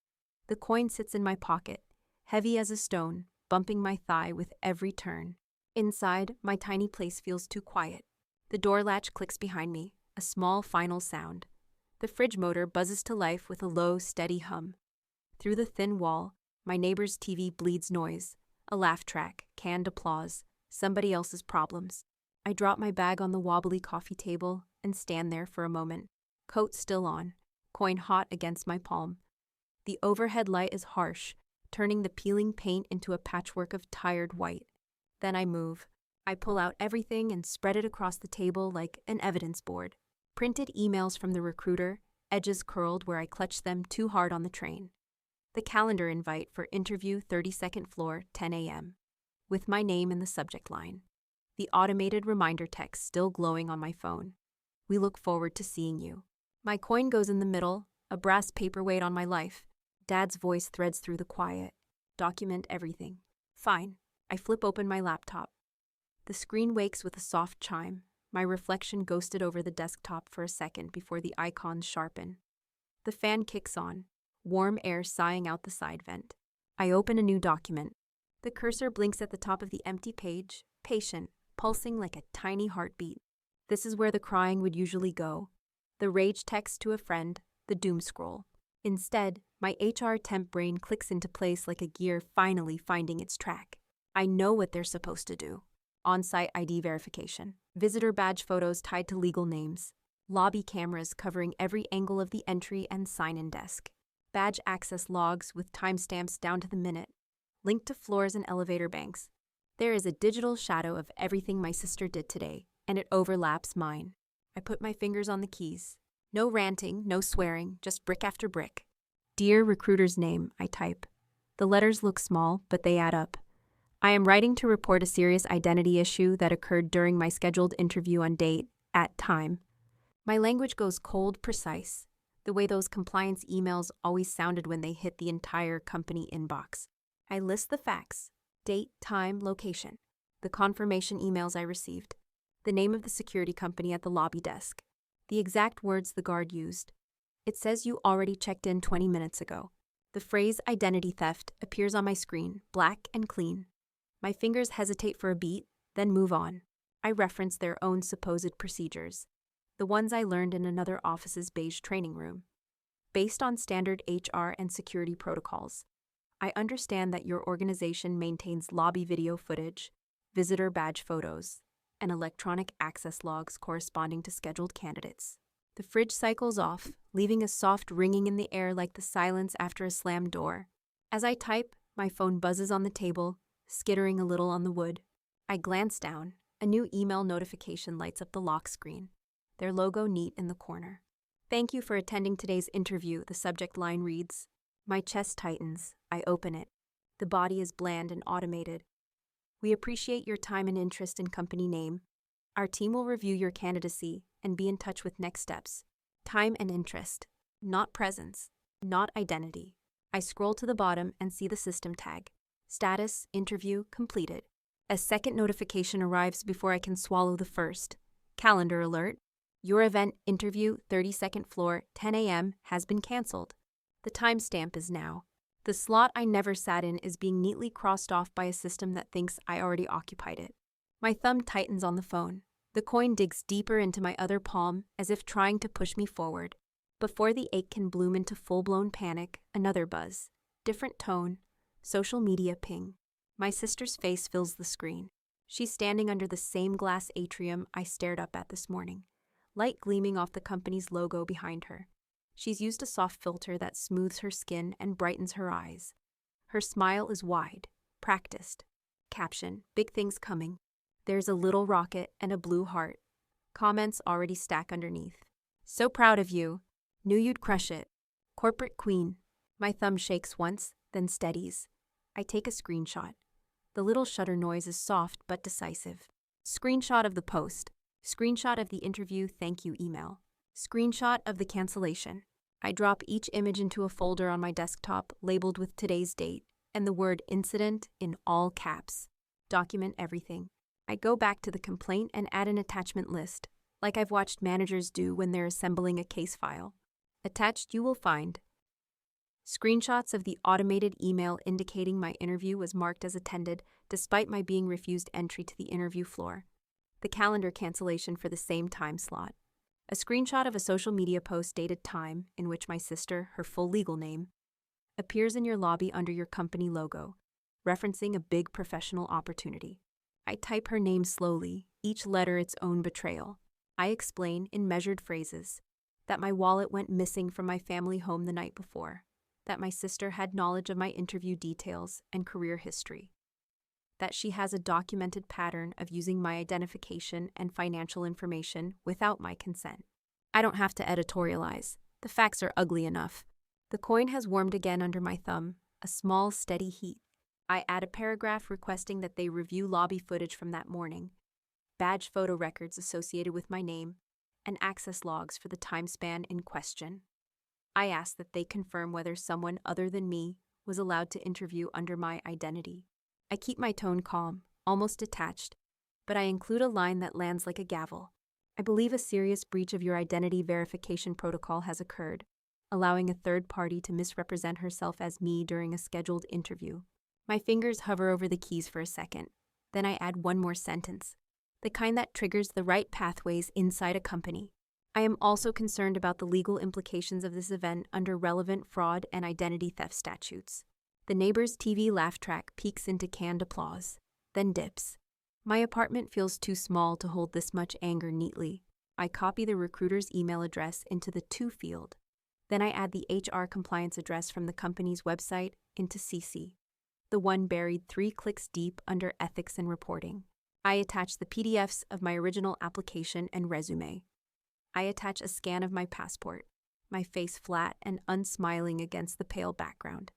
The coin sits in my pocket, heavy as a stone, bumping my thigh with every turn. Inside, my tiny place feels too quiet. The door latch clicks behind me, a small final sound. The fridge motor buzzes to life with a low, steady hum. Through the thin wall, my neighbor's TV bleeds noise, a laugh track, canned applause, somebody else's problems. I drop my bag on the wobbly coffee table and stand there for a moment, coat still on, coin hot against my palm. The overhead light is harsh, turning the peeling paint into a patchwork of tired white. Then I move. I pull out everything and spread it across the table like an evidence board. Printed emails from the recruiter, edges curled where I clutched them too hard on the train. The calendar invite for interview 32nd floor, 10 a.m. with my name in the subject line. The automated reminder text still glowing on my phone. We look forward to seeing you. My coin goes in the middle, a brass paperweight on my life. Dad's voice threads through the quiet. Document everything. Fine. I flip open my laptop. The screen wakes with a soft chime. My reflection ghosted over the desktop for a second before the icons sharpen. The fan kicks on, warm air sighing out the side vent. I open a new document. The cursor blinks at the top of the empty page, patient, pulsing like a tiny heartbeat. This is where the crying would usually go. The rage text to a friend, the doom scroll. Instead, my HR temp brain clicks into place like a gear finally finding its track. I know what they're supposed to do. On-site ID verification, visitor badge photos tied to legal names, lobby cameras covering every angle of the entry and sign-in desk, badge access logs with timestamps down to the minute, linked to floors and elevator banks. There is a digital shadow of everything my sister did today, and it overlaps mine. I put my fingers on the keys. No ranting, no swearing, just brick after brick. Dear recruiter's name, I type. The letters look small, but they add up. I am writing to report a serious identity issue that occurred during my scheduled interview on date, at time. My language goes cold, precise, the way those compliance emails always sounded when they hit the entire company inbox. I list the facts, date, time, location, the confirmation emails I received, the name of the security company at the lobby desk, the exact words the guard used. It says you already checked in 20 minutes ago. The phrase identity theft appears on my screen, black and clean. My fingers hesitate for a beat, then move on. I reference their own supposed procedures, the ones I learned in another office's beige training room. Based on standard HR and security protocols, I understand that your organization maintains lobby video footage, visitor badge photos, and electronic access logs corresponding to scheduled candidates. The fridge cycles off, leaving a soft ringing in the air like the silence after a slammed door. As I type, my phone buzzes on the table, skittering a little on the wood. I glance down. A new email notification lights up the lock screen, their logo neat in the corner. Thank you for attending today's interview, the subject line reads. My chest tightens. I open it. The body is bland and automated. We appreciate your time and interest in company name. Our team will review your candidacy and be in touch with next steps. Time and interest, not presence, not identity. I scroll to the bottom and see the system tag. Status, interview, completed. A second notification arrives before I can swallow the first. Calendar alert. Your event, interview, 32nd floor, 10 a.m. has been canceled. The timestamp is now. The slot I never sat in is being neatly crossed off by a system that thinks I already occupied it. My thumb tightens on the phone. The coin digs deeper into my other palm as if trying to push me forward. Before the ache can bloom into full-blown panic, another buzz. Different tone. Social media ping. My sister's face fills the screen. She's standing under the same glass atrium I stared up at this morning, light gleaming off the company's logo behind her. She's used a soft filter that smooths her skin and brightens her eyes. Her smile is wide, practiced. Caption, big things coming. There's a little rocket and a blue heart. Comments already stack underneath. So proud of you. Knew you'd crush it. Corporate queen. My thumb shakes once, then steadies. I take a screenshot. The little shutter noise is soft but decisive. Screenshot of the post. Screenshot of the interview thank you email. Screenshot of the cancellation. I drop each image into a folder on my desktop labeled with today's date and the word incident in all caps. Document everything. I go back to the complaint and add an attachment list, like I've watched managers do when they're assembling a case file. Attached, you will find screenshots of the automated email indicating my interview was marked as attended despite my being refused entry to the interview floor. The calendar cancellation for the same time slot. A screenshot of a social media post dated time in which my sister, her full legal name, appears in your lobby under your company logo, referencing a big professional opportunity. I type her name slowly, each letter its own betrayal. I explain, in measured phrases, that my wallet went missing from my family home the night before, that my sister had knowledge of my interview details and career history, that she has a documented pattern of using my identification and financial information without my consent. I don't have to editorialize. The facts are ugly enough. The coin has warmed again under my thumb, a small, steady heat. I add a paragraph requesting that they review lobby footage from that morning, badge photo records associated with my name, and access logs for the time span in question. I ask that they confirm whether someone other than me was allowed to interview under my identity. I keep my tone calm, almost detached, but I include a line that lands like a gavel. I believe a serious breach of your identity verification protocol has occurred, allowing a third party to misrepresent herself as me during a scheduled interview. My fingers hover over the keys for a second. Then I add one more sentence, the kind that triggers the right pathways inside a company. I am also concerned about the legal implications of this event under relevant fraud and identity theft statutes. The neighbor's TV laugh track peaks into canned applause, then dips. My apartment feels too small to hold this much anger neatly. I copy the recruiter's email address into the to field. Then I add the HR compliance address from the company's website into CC, the one buried 3 clicks deep under ethics and reporting. I attach the PDFs of my original application and resume. I attach a scan of my passport, my face flat and unsmiling against the pale background.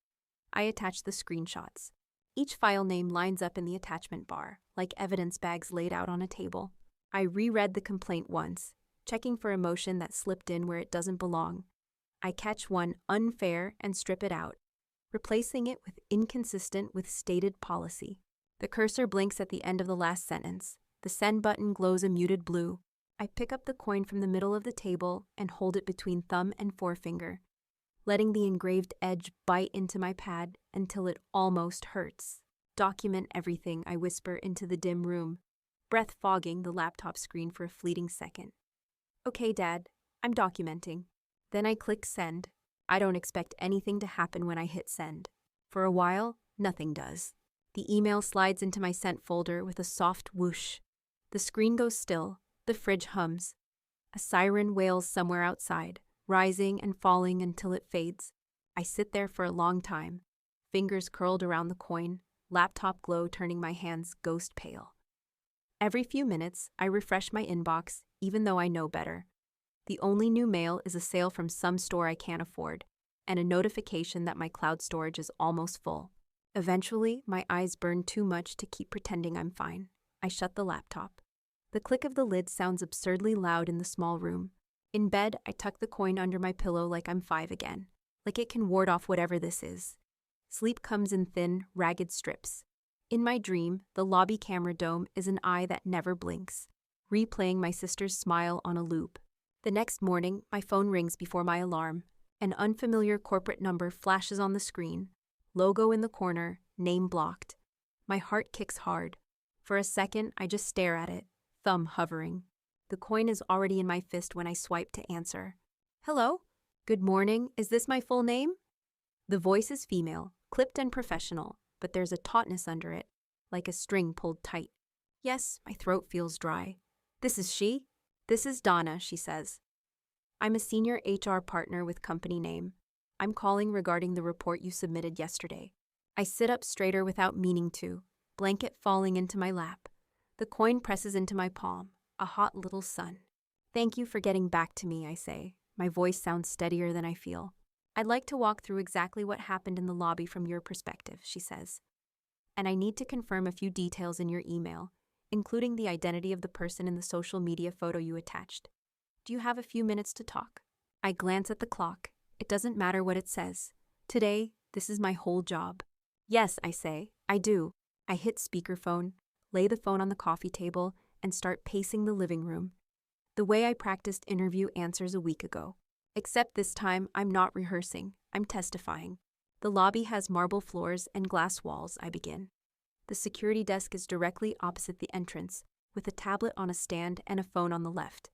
I attach the screenshots. Each file name lines up in the attachment bar, like evidence bags laid out on a table. I reread the complaint once, checking for emotion that slipped in where it doesn't belong. I catch one unfair and strip it out, replacing it with inconsistent with stated policy. The cursor blinks at the end of the last sentence. The send button glows a muted blue. I pick up the coin from the middle of the table and hold it between thumb and forefinger, letting the engraved edge bite into my pad until it almost hurts. Document everything, I whisper into the dim room, breath fogging the laptop screen for a fleeting second. Okay, Dad, I'm documenting. Then I click send. I don't expect anything to happen when I hit send. For a while, nothing does. The email slides into my sent folder with a soft whoosh. The screen goes still. The fridge hums. A siren wails somewhere outside, rising and falling until it fades. I sit there for a long time, fingers curled around the coin, laptop glow turning my hands ghost pale. Every few minutes, I refresh my inbox, even though I know better. The only new mail is a sale from some store I can't afford, and a notification that my cloud storage is almost full. Eventually, my eyes burn too much to keep pretending I'm fine. I shut the laptop. The click of the lid sounds absurdly loud in the small room. In bed, I tuck the coin under my pillow like I'm 5 again, like it can ward off whatever this is. Sleep comes in thin, ragged strips. In my dream, the lobby camera dome is an eye that never blinks, replaying my sister's smile on a loop. The next morning, my phone rings before my alarm. An unfamiliar corporate number flashes on the screen. Logo in the corner, name blocked. My heart kicks hard. For a second, I just stare at it, thumb hovering. The coin is already in my fist when I swipe to answer. Hello? Good morning. Is this my full name? The voice is female, clipped and professional, but there's a tautness under it, like a string pulled tight. Yes, my throat feels dry. This is she? This is Donna, she says. I'm a senior HR partner with company name. I'm calling regarding the report you submitted yesterday. I sit up straighter without meaning to, blanket falling into my lap. The coin presses into my palm, a hot little sun. Thank you for getting back to me, I say. My voice sounds steadier than I feel. I'd like to walk through exactly what happened in the lobby from your perspective, she says. And I need to confirm a few details in your email, including the identity of the person in the social media photo you attached. Do you have a few minutes to talk? I glance at the clock. It doesn't matter what it says. Today, this is my whole job. Yes, I say, I do. I hit speakerphone, lay the phone on the coffee table, and start pacing the living room. The way I practiced interview answers a week ago. Except this time, I'm not rehearsing, I'm testifying. The lobby has marble floors and glass walls, I begin. The security desk is directly opposite the entrance, with a tablet on a stand and a phone on the left.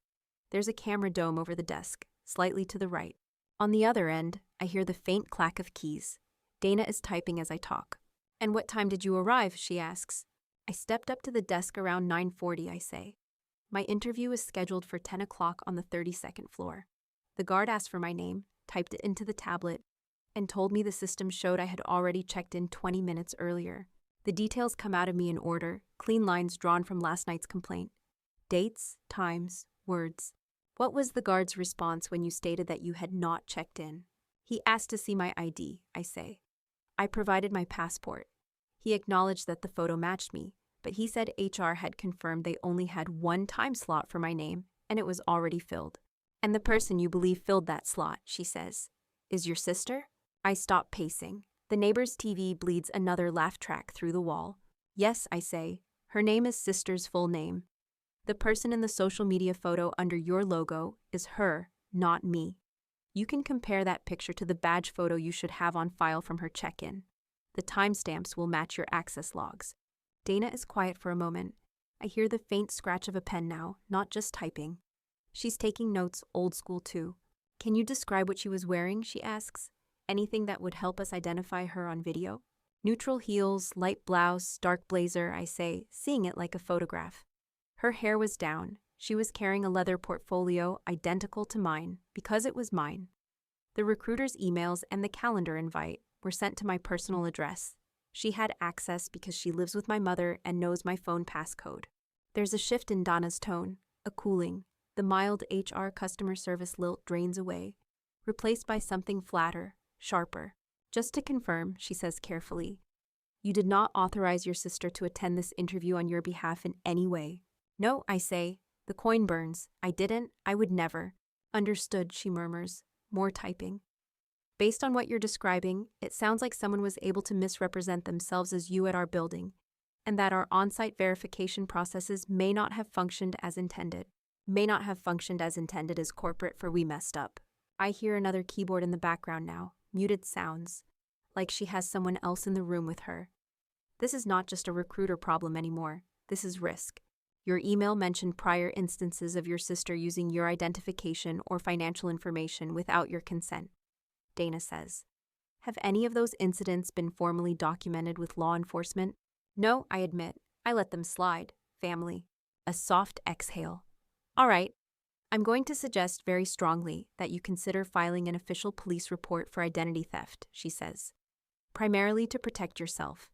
There's a camera dome over the desk, slightly to the right. On the other end, I hear the faint clack of keys. Dana is typing as I talk. And what time did you arrive? She asks. I stepped up to the desk around 9:40, I say. My interview is scheduled for 10 o'clock on the 32nd floor. The guard asked for my name, typed it into the tablet, and told me the system showed I had already checked in 20 minutes earlier. The details come out of me in order, clean lines drawn from last night's complaint. Dates, times, words. What was the guard's response when you stated that you had not checked in? He asked to see my ID, I say. I provided my passport. He acknowledged that the photo matched me, but he said HR had confirmed they only had one time slot for my name, and it was already filled. And the person you believe filled that slot, she says, is your sister? I stop pacing. The neighbor's TV bleeds another laugh track through the wall. Yes, I say. Her name is Sister's full name. The person in the social media photo under your logo is her, not me. You can compare that picture to the badge photo you should have on file from her check-in. The timestamps will match your access logs. Dana is quiet for a moment. I hear the faint scratch of a pen now, not just typing. She's taking notes, old school too. Can you describe what she was wearing? She asks. Anything that would help us identify her on video? Neutral heels, light blouse, dark blazer, I say, seeing it like a photograph. Her hair was down. She was carrying a leather portfolio identical to mine, because it was mine. The recruiter's emails and the calendar invite were sent to my personal address. She had access because she lives with my mother and knows my phone passcode. There's a shift in Donna's tone, a cooling. The mild HR customer service lilt drains away, replaced by something flatter, sharper. Just to confirm, she says carefully, you did not authorize your sister to attend this interview on your behalf in any way. No, I say. The coin burns. I didn't. I would never. Understood, she murmurs. More typing. Based on what you're describing, it sounds like someone was able to misrepresent themselves as you at our building, and that our on-site verification processes may not have functioned as intended. May not have functioned as intended as corporate for we messed up. I hear another keyboard in the background now, muted sounds, like she has someone else in the room with her. This is not just a recruiter problem anymore. This is risk. Your email mentioned prior instances of your sister using your identification or financial information without your consent, Dana says. Have any of those incidents been formally documented with law enforcement? No, I admit. I let them slide. Family. A soft exhale. All right. I'm going to suggest very strongly that you consider filing an official police report for identity theft, she says. Primarily to protect yourself,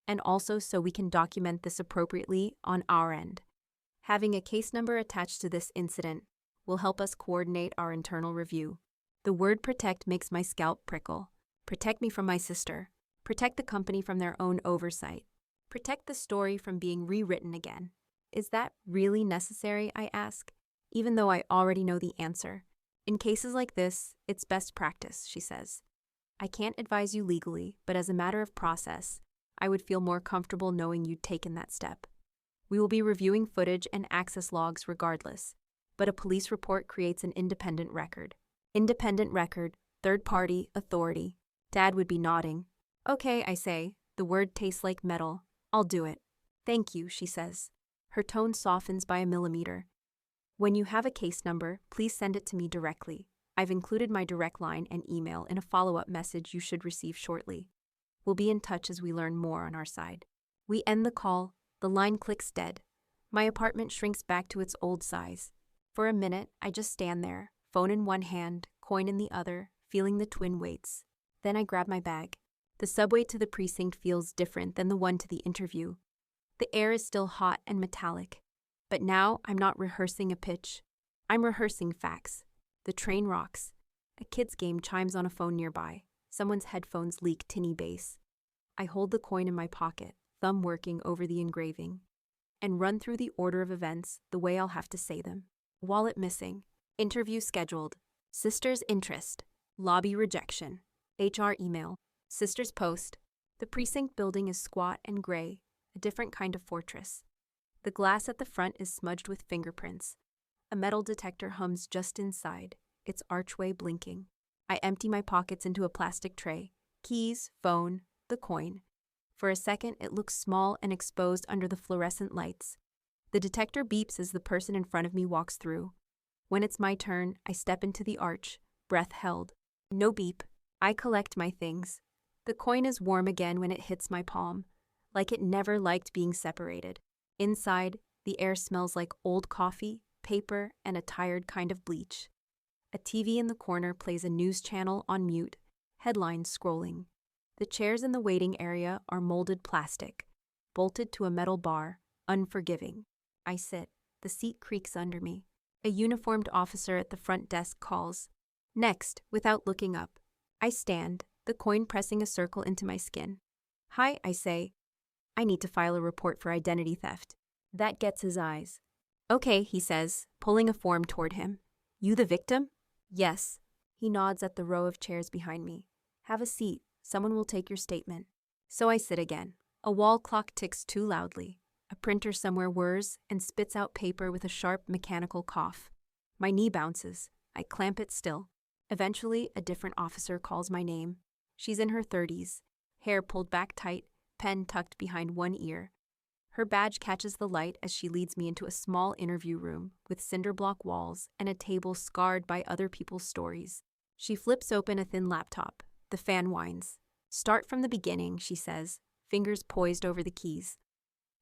and also so we can document this appropriately on our end. Having a case number attached to this incident will help us coordinate our internal review. The word protect makes my scalp prickle. Protect me from my sister. Protect the company from their own oversight. Protect the story from being rewritten again. Is that really necessary, I ask, even though I already know the answer. In cases like this, it's best practice, she says. I can't advise you legally, but as a matter of process, I would feel more comfortable knowing you'd taken that step. We will be reviewing footage and access logs regardless, but a police report creates an independent record. Independent record, third-party, authority. Dad would be nodding. Okay, I say. The word tastes like metal. I'll do it. Thank you, she says. Her tone softens by a millimeter. When you have a case number, please send it to me directly. I've included my direct line and email in a follow-up message you should receive shortly. We'll be in touch as we learn more on our side. We end the call. The line clicks dead. My apartment shrinks back to its old size. For a minute, I just stand there, phone in one hand, coin in the other, feeling the twin weights. Then I grab my bag. The subway to the precinct feels different than the one to the interview. The air is still hot and metallic. But now I'm not rehearsing a pitch. I'm rehearsing facts. The train rocks. A kid's game chimes on a phone nearby. Someone's headphones leak tinny bass. I hold the coin in my pocket, thumb working over the engraving, and run through the order of events the way I'll have to say them. Wallet missing. Interview scheduled. Sister's interest. Lobby rejection. HR email. Sister's post. The precinct building is squat and gray, a different kind of fortress. The glass at the front is smudged with fingerprints. A metal detector hums just inside, its archway blinking. I empty my pockets into a plastic tray. Keys, phone, the coin. For a second, it looks small and exposed under the fluorescent lights. The detector beeps as the person in front of me walks through. When it's my turn, I step into the arch, breath held. No beep. I collect my things. The coin is warm again when it hits my palm, like it never liked being separated. Inside, the air smells like old coffee, paper, and a tired kind of bleach. A TV in the corner plays a news channel on mute, headlines scrolling. The chairs in the waiting area are molded plastic, bolted to a metal bar, unforgiving. I sit. The seat creaks under me. A uniformed officer at the front desk calls. Next, without looking up. I stand, the coin pressing a circle into my skin. Hi, I say. I need to file a report for identity theft. That gets his eyes. Okay, he says, pulling a form toward him. You the victim? Yes. He nods at the row of chairs behind me. Have a seat. Someone will take your statement. So I sit again. A wall clock ticks too loudly. A printer somewhere whirs and spits out paper with a sharp mechanical cough. My knee bounces. I clamp it still. Eventually, a different officer calls my name. She's in her 30s, hair pulled back tight, pen tucked behind one ear. Her badge catches the light as she leads me into a small interview room with cinder block walls and a table scarred by other people's stories. She flips open a thin laptop. The fan whines. Start from the beginning, she says, fingers poised over the keys.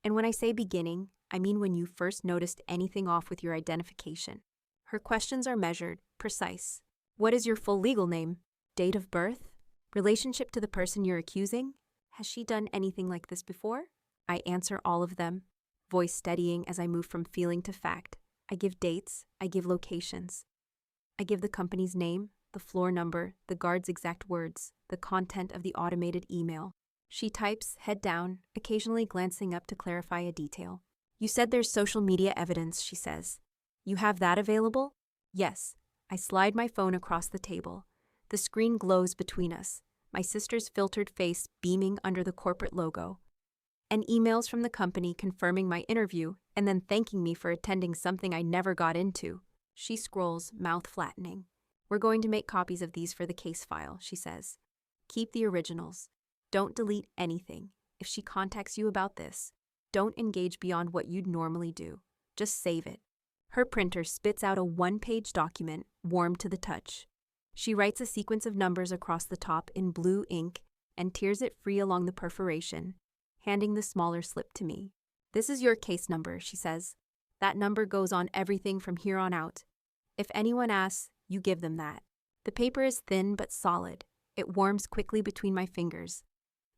And when I say beginning, I mean when you first noticed anything off with your identification. Her questions are measured, precise. What is your full legal name? Date of birth? Relationship to the person you're accusing? Has she done anything like this before? I answer all of them, voice steadying as I move from feeling to fact. I give dates, I give locations. I give the company's name, the floor number, the guard's exact words, the content of the automated email. She types, head down, occasionally glancing up to clarify a detail. You said there's social media evidence, she says. You have that available? Yes. I slide my phone across the table. The screen glows between us, my sister's filtered face beaming under the corporate logo. And emails from the company confirming my interview and then thanking me for attending something I never got into. She scrolls, mouth flattening. We're going to make copies of these for the case file, she says. Keep the originals. Don't delete anything. If she contacts you about this, don't engage beyond what you'd normally do. Just save it. Her printer spits out a one-page document, warm to the touch. She writes a sequence of numbers across the top in blue ink and tears it free along the perforation, handing the smaller slip to me. This is your case number, she says. That number goes on everything from here on out. If anyone asks, you give them that. The paper is thin but solid. It warms quickly between my fingers.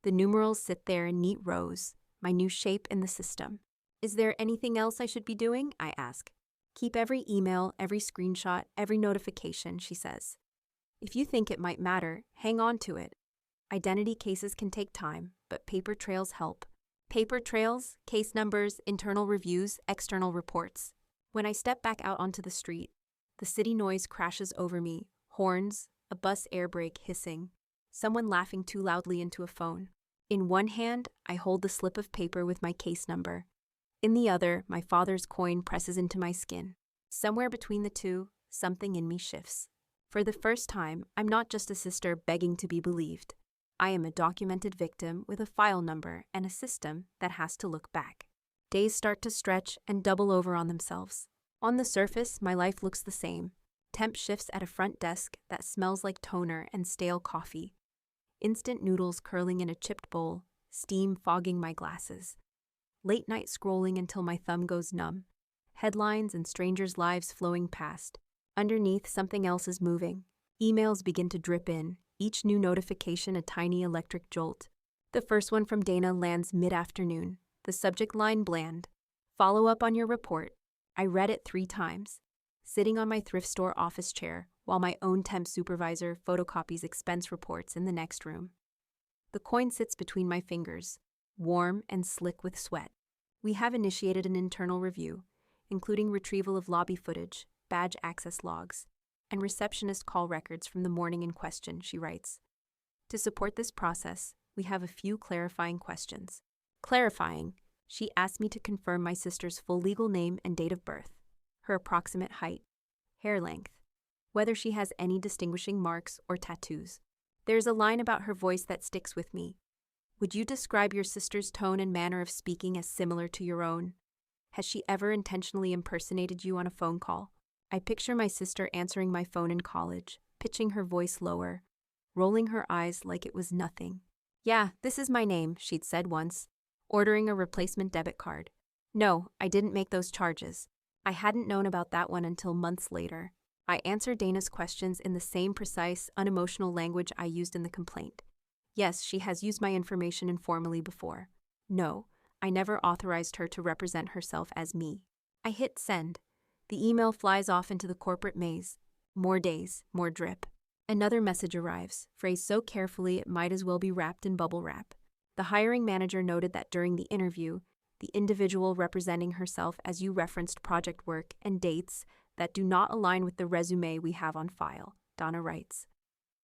The numerals sit there in neat rows, my new shape in the system. Is there anything else I should be doing? I ask. Keep every email, every screenshot, every notification, she says. If you think it might matter, hang on to it. Identity cases can take time, but paper trails help. Paper trails, case numbers, internal reviews, external reports. When I step back out onto the street, the city noise crashes over me, horns, a bus air brake hissing, someone laughing too loudly into a phone. In one hand, I hold the slip of paper with my case number. In the other, my father's coin presses into my skin. Somewhere between the two, something in me shifts. For the first time, I'm not just a sister begging to be believed. I am a documented victim with a file number and a system that has to look back. Days start to stretch and double over on themselves. On the surface, my life looks the same. Temp shifts at a front desk that smells like toner and stale coffee. Instant noodles curling in a chipped bowl, steam fogging my glasses. Late night scrolling until my thumb goes numb. Headlines and strangers' lives flowing past. Underneath, something else is moving. Emails begin to drip in, each new notification a tiny electric jolt. The first one from Dana lands mid-afternoon. The subject line bland. Follow up on your report. I read it 3 times. Sitting on my thrift store office chair, while my own temp supervisor photocopies expense reports in the next room. The coin sits between my fingers, warm and slick with sweat. We have initiated an internal review, including retrieval of lobby footage, badge access logs, and receptionist call records from the morning in question, she writes. To support this process, We have a few clarifying questions. Clarifying, she asked me to confirm my sister's full legal name and date of birth, her approximate height, hair length, whether she has any distinguishing marks or tattoos. There's a line about her voice that sticks with me. Would you describe your sister's tone and manner of speaking as similar to your own? Has she ever intentionally impersonated you on a phone call? I picture my sister answering my phone in college, pitching her voice lower, rolling her eyes like it was nothing. Yeah, this is my name, she'd said once, ordering a replacement debit card. No, I didn't make those charges. I hadn't known about that one until months later. I answered Dana's questions in the same precise, unemotional language I used in the complaint. Yes, she has used my information informally before. No, I never authorized her to represent herself as me. I hit send. The email flies off into the corporate maze. More days, more drip. Another message arrives, phrased so carefully it might as well be wrapped in bubble wrap. The hiring manager noted that during the interview, the individual representing herself as you referenced project work and dates that do not align with the resume we have on file, Donna writes.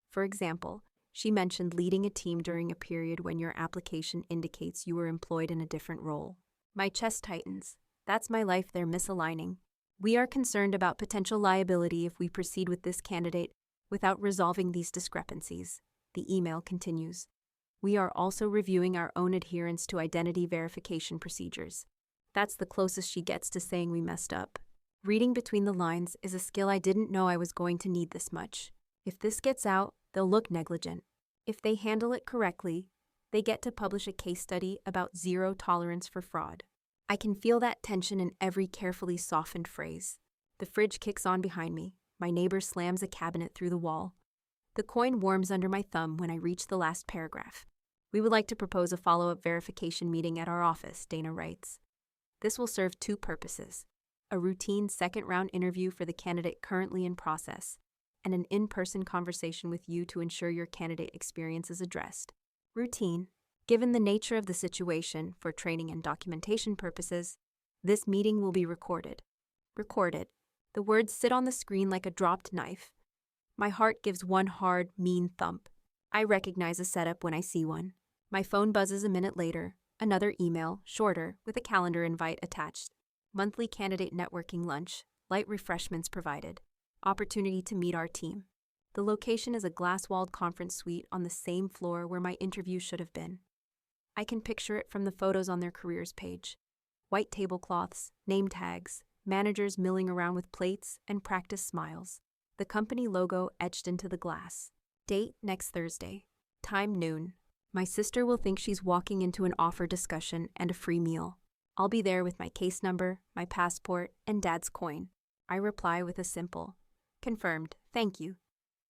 For example, she mentioned leading a team during a period when your application indicates you were employed in a different role. My chest tightens. That's my life they're misaligning. We are concerned about potential liability if we proceed with this candidate without resolving these discrepancies. The email continues. We are also reviewing our own adherence to identity verification procedures. That's the closest she gets to saying we messed up. Reading between the lines is a skill I didn't know I was going to need this much. If this gets out, they'll look negligent. If they handle it correctly, they get to publish a case study about zero tolerance for fraud. I can feel that tension in every carefully softened phrase. The fridge kicks on behind me. My neighbor slams a cabinet through the wall. The coin warms under my thumb when I reach the last paragraph. We would like to propose a follow-up verification meeting at our office, Dana writes. This will serve two purposes: a routine second-round interview for the candidate currently in process, and an in-person conversation with you to ensure your candidate experience is addressed. Routine. Given the nature of the situation, for training and documentation purposes, this meeting will be recorded. Recorded. The words sit on the screen like a dropped knife. My heart gives one hard, mean thump. I recognize a setup when I see one. My phone buzzes a minute later. Another email, shorter, with a calendar invite attached. Monthly candidate networking lunch, light refreshments provided. Opportunity to meet our team. The location is a glass-walled conference suite on the same floor where my interview should have been. I can picture it from the photos on their careers page. White tablecloths, name tags, managers milling around with plates, and practice smiles. The company logo etched into the glass. Date next Thursday. Time noon. My sister will think she's walking into an offer discussion and a free meal. I'll be there with my case number, my passport, and Dad's coin. I reply with a simple, confirmed, thank you,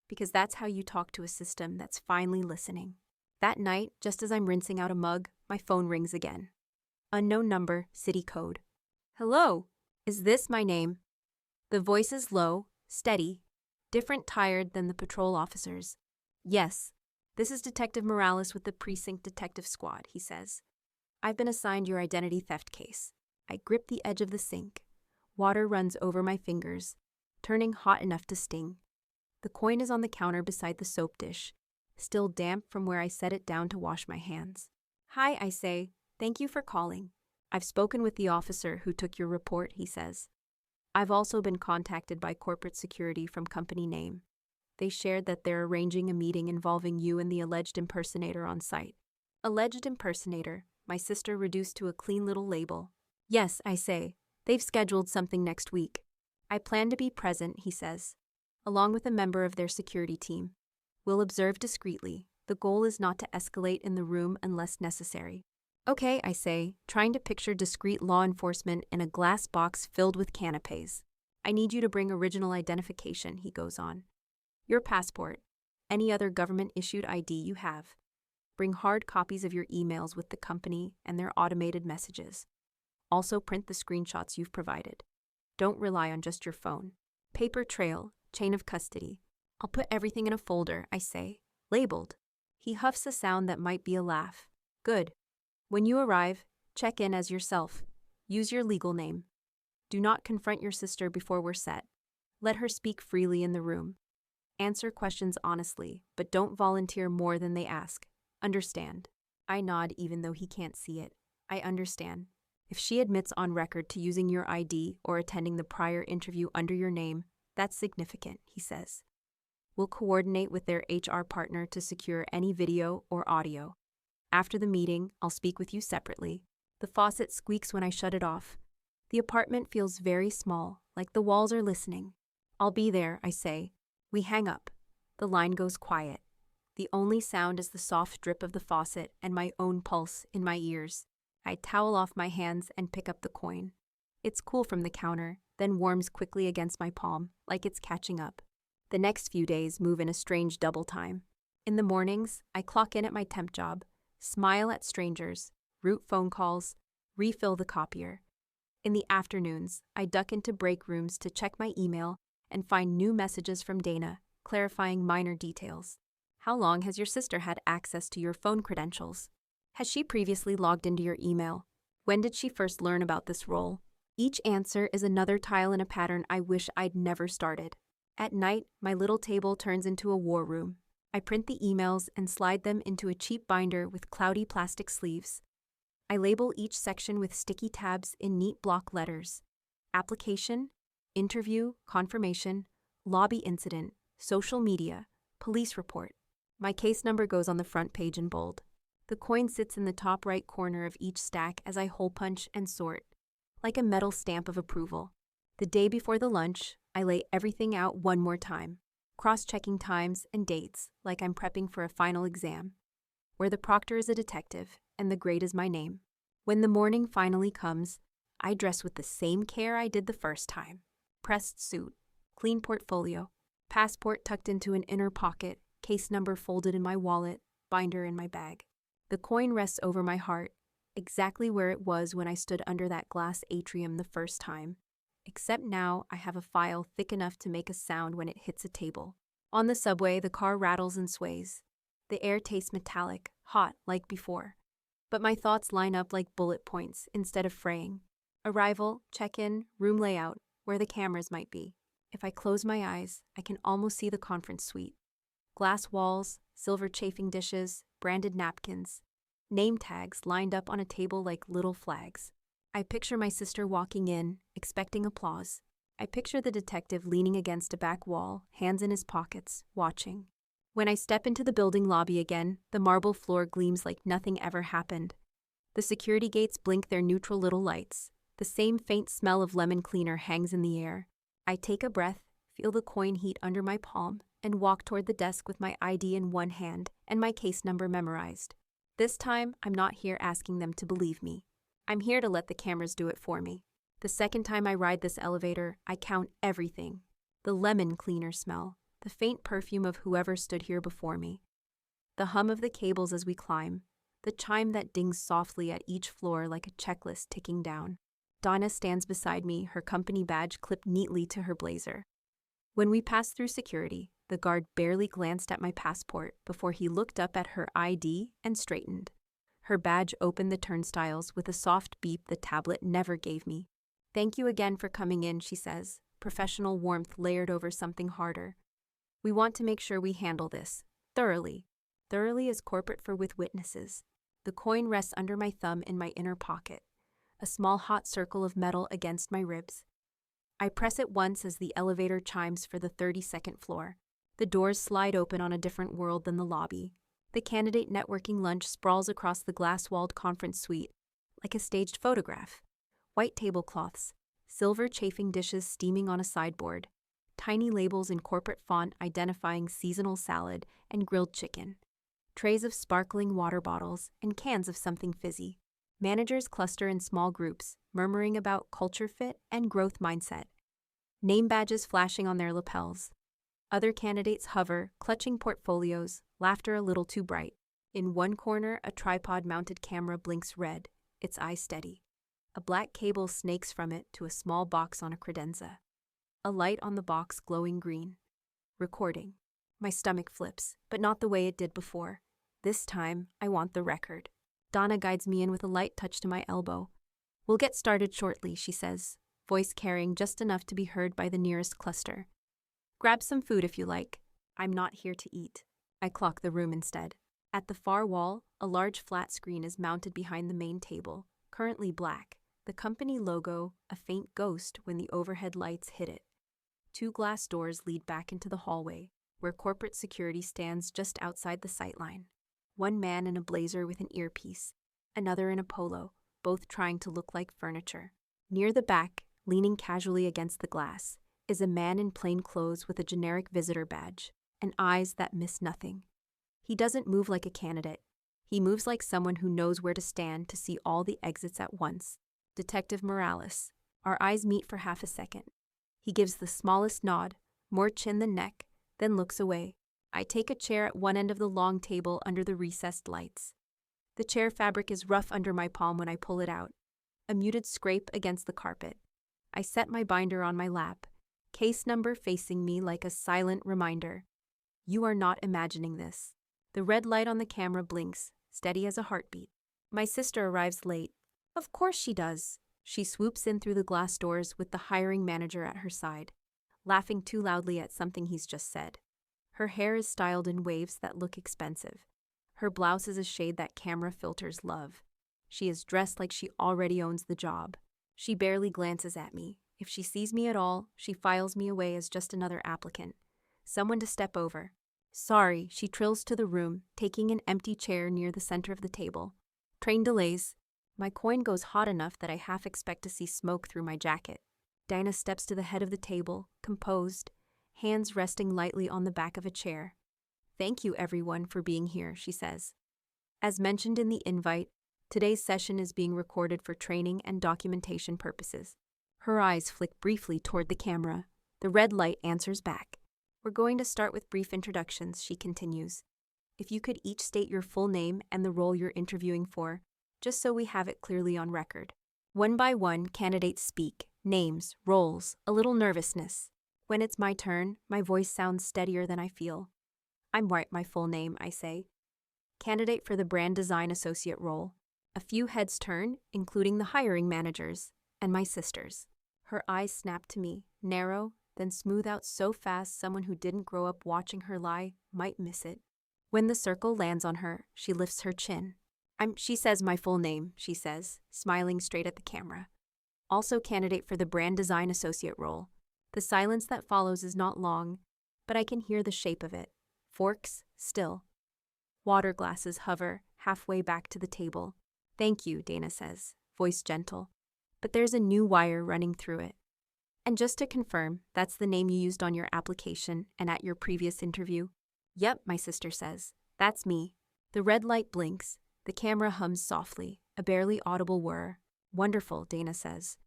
because that's how you talk to a system that's finally listening. That night, just as I'm rinsing out a mug, my phone rings again. Unknown number, city code. Hello, is this my name? The voice is low, steady, different tired than the patrol officers. Yes, this is Detective Morales with the Precinct Detective Squad, he says. I've been assigned your identity theft case. I grip the edge of the sink. Water runs over my fingers, turning hot enough to sting. The coin is on the counter beside the soap dish, still damp from where I set it down to wash my hands. Hi, I say. Thank you for calling. I've spoken with the officer who took your report, he says. I've also been contacted by corporate security from company name. They shared that they're arranging a meeting involving you and the alleged impersonator on site. Alleged impersonator, my sister reduced to a clean little label. Yes, I say. They've scheduled something next week. I plan to be present, he says, along with a member of their security team. We'll observe discreetly. The goal is not to escalate in the room unless necessary. Okay, I say, trying to picture discreet law enforcement in a glass box filled with canapes. I need you to bring original identification, he goes on. Your passport, any other government-issued ID you have. Bring hard copies of your emails with the company and their automated messages. Also print the screenshots you've provided. Don't rely on just your phone. Paper trail, chain of custody. I'll put everything in a folder, I say, labeled. He huffs a sound that might be a laugh. Good. When you arrive, check in as yourself. Use your legal name. Do not confront your sister before we're set. Let her speak freely in the room. Answer questions honestly, but don't volunteer more than they ask. Understand. I nod even though he can't see it. I understand. If she admits on record to using your ID or attending the prior interview under your name, that's significant, he says. We'll coordinate with their HR partner to secure any video or audio. After the meeting, I'll speak with you separately. The faucet squeaks when I shut it off. The apartment feels very small, like the walls are listening. I'll be there, I say. We hang up. The line goes quiet. The only sound is the soft drip of the faucet and my own pulse in my ears. I towel off my hands and pick up the coin. It's cool from the counter, then warms quickly against my palm, like it's catching up. The next few days move in a strange double time. In the mornings, I clock in at my temp job, smile at strangers, route phone calls, refill the copier. In the afternoons, I duck into break rooms to check my email and find new messages from Dana, clarifying minor details. How long has your sister had access to your phone credentials? Has she previously logged into your email? When did she first learn about this role? Each answer is another tile in a pattern I wish I'd never started. At night, my little table turns into a war room. I print the emails and slide them into a cheap binder with cloudy plastic sleeves. I label each section with sticky tabs in neat block letters. Application, interview, confirmation, lobby incident, social media, police report. My case number goes on the front page in bold. The coin sits in the top right corner of each stack as I hole punch and sort, like a metal stamp of approval. The day before the lunch, I lay everything out one more time, cross-checking times and dates like I'm prepping for a final exam, where the proctor is a detective and the grade is my name. When the morning finally comes, I dress with the same care I did the first time. Pressed suit, clean portfolio, passport tucked into an inner pocket, case number folded in my wallet, binder in my bag. The coin rests over my heart, exactly where it was when I stood under that glass atrium the first time. Except now I have a file thick enough to make a sound when it hits a table. On the subway, the car rattles and sways. The air tastes metallic, hot like before. But my thoughts line up like bullet points instead of fraying. Arrival, check-in, room layout, where the cameras might be. If I close my eyes, I can almost see the conference suite. Glass walls, silver chafing dishes, branded napkins, name tags lined up on a table like little flags. I picture my sister walking in, expecting applause. I picture the detective leaning against a back wall, hands in his pockets, watching. When I step into the building lobby again, the marble floor gleams like nothing ever happened. The security gates blink their neutral little lights. The same faint smell of lemon cleaner hangs in the air. I take a breath, feel the coin heat under my palm, and walk toward the desk with my ID in one hand and my case number memorized. This time, I'm not here asking them to believe me. I'm here to let the cameras do it for me. The second time I ride this elevator, I count everything. The lemon cleaner smell, the faint perfume of whoever stood here before me, the hum of the cables as we climb, the chime that dings softly at each floor like a checklist ticking down. Donna stands beside me, her company badge clipped neatly to her blazer. When we passed through security, the guard barely glanced at my passport before he looked up at her ID and straightened. Her badge opened the turnstiles with a soft beep the tablet never gave me. "Thank you again for coming in," she says, professional warmth layered over something harder. "We want to make sure we handle this thoroughly. Thoroughly is corporate for with witnesses." The coin rests under my thumb in my inner pocket, a small hot circle of metal against my ribs. I press it once as the elevator chimes for the 32nd floor. The doors slide open on a different world than the lobby. The candidate networking lunch sprawls across the glass-walled conference suite, like a staged photograph. White tablecloths, silver chafing dishes steaming on a sideboard, tiny labels in corporate font identifying seasonal salad and grilled chicken, trays of sparkling water bottles and cans of something fizzy. Managers cluster in small groups, murmuring about culture fit and growth mindset. Name badges flashing on their lapels. Other candidates hover, clutching portfolios, laughter a little too bright. In one corner, a tripod-mounted camera blinks red, its eye steady. A black cable snakes from it to a small box on a credenza. A light on the box glowing green. Recording. My stomach flips, but not the way it did before. This time, I want the record. Donna guides me in with a light touch to my elbow. "We'll get started shortly," she says, voice carrying just enough to be heard by the nearest cluster. "Grab some food if you like. I'm not here to eat." I clock the room instead. At the far wall, a large flat screen is mounted behind the main table, currently black, the company logo a faint ghost when the overhead lights hit it. 2 glass doors lead back into the hallway, where corporate security stands just outside the sightline. One man in a blazer with an earpiece, another in a polo, both trying to look like furniture. Near the back, leaning casually against the glass, is a man in plain clothes with a generic visitor badge and eyes that miss nothing. He doesn't move like a candidate. He moves like someone who knows where to stand to see all the exits at once. Detective Morales. Our eyes meet for half a second. He gives the smallest nod, more chin than neck, then looks away. I take a chair at one end of the long table under the recessed lights. The chair fabric is rough under my palm when I pull it out, a muted scrape against the carpet. I set my binder on my lap, case number facing me like a silent reminder. You are not imagining this. The red light on the camera blinks, steady as a heartbeat. My sister arrives late. Of course she does. She swoops in through the glass doors with the hiring manager at her side, laughing too loudly at something he's just said. Her hair is styled in waves that look expensive. Her blouse is a shade that camera filters love. She is dressed like she already owns the job. She barely glances at me. If she sees me at all, she files me away as just another applicant. Someone to step over. Sorry, she trills to the room, taking an empty chair near the center of the table. Train delays. My coin goes hot enough that I half expect to see smoke through my jacket. Dinah steps to the head of the table, composed, hands resting lightly on the back of a chair. Thank you, everyone, for being here, she says. As mentioned in the invite, today's session is being recorded for training and documentation purposes. Her eyes flick briefly toward the camera. The red light answers back. We're going to start with brief introductions, she continues. If you could each state your full name and the role you're interviewing for, just so we have it clearly on record. One by one, candidates speak, names, roles, a little nervousness. When it's my turn, my voice sounds steadier than I feel. I'm right, my full name, I say. Candidate for the brand design associate role. A few heads turn, including the hiring managers, and my sisters. Her eyes snap to me, narrow, then smooth out so fast someone who didn't grow up watching her lie might miss it. When the circle lands on her, she lifts her chin. She says my full name, she says, smiling straight at the camera. Also candidate for the brand design associate role. The silence that follows is not long, but I can hear the shape of it. Forks, still. Water glasses hover, halfway back to the table. Thank you, Dana says, voice gentle. But there's a new wire running through it. And just to confirm, that's the name you used on your application and at your previous interview? Yep, my sister says. That's me. The red light blinks. The camera hums softly, a barely audible whir. Wonderful, Dana says.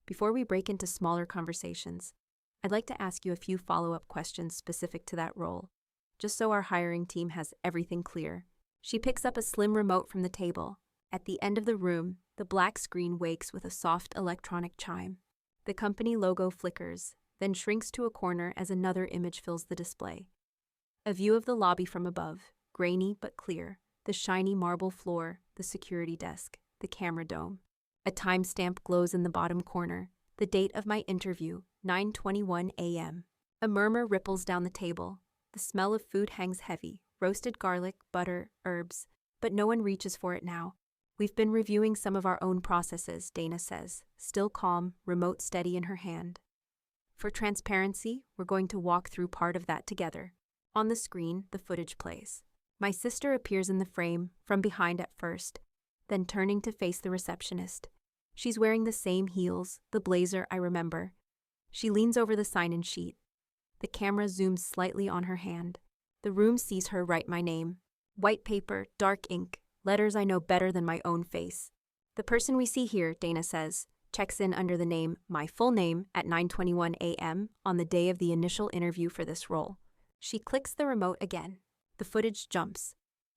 Before we break into smaller conversations, I'd like to ask you a few follow-up questions specific to that role, just so our hiring team has everything clear. She picks up a slim remote from the table. At the end of the room, the black screen wakes with a soft electronic chime. The company logo flickers, then shrinks to a corner as another image fills the display. A view of the lobby from above, grainy but clear. The shiny marble floor, the security desk, the camera dome. A timestamp glows in the bottom corner, the date of my interview, 9:21 a.m. A murmur ripples down the table. The smell of food hangs heavy, roasted garlic, butter, herbs, but no one reaches for it now. We've been reviewing some of our own processes, Dana says, still calm, remote steady in her hand. For transparency, we're going to walk through part of that together. On the screen, the footage plays. My sister appears in the frame, from behind at first, then turning to face the receptionist. She's wearing the same heels, the blazer I remember. She leans over the sign-in sheet. The camera zooms slightly on her hand. The room sees her write my name. White paper, dark ink, letters I know better than my own face. The person we see here, Dana says, checks in under the name, my full name, at 9:21 a.m. on the day of the initial interview for this role. She clicks the remote again. The footage jumps.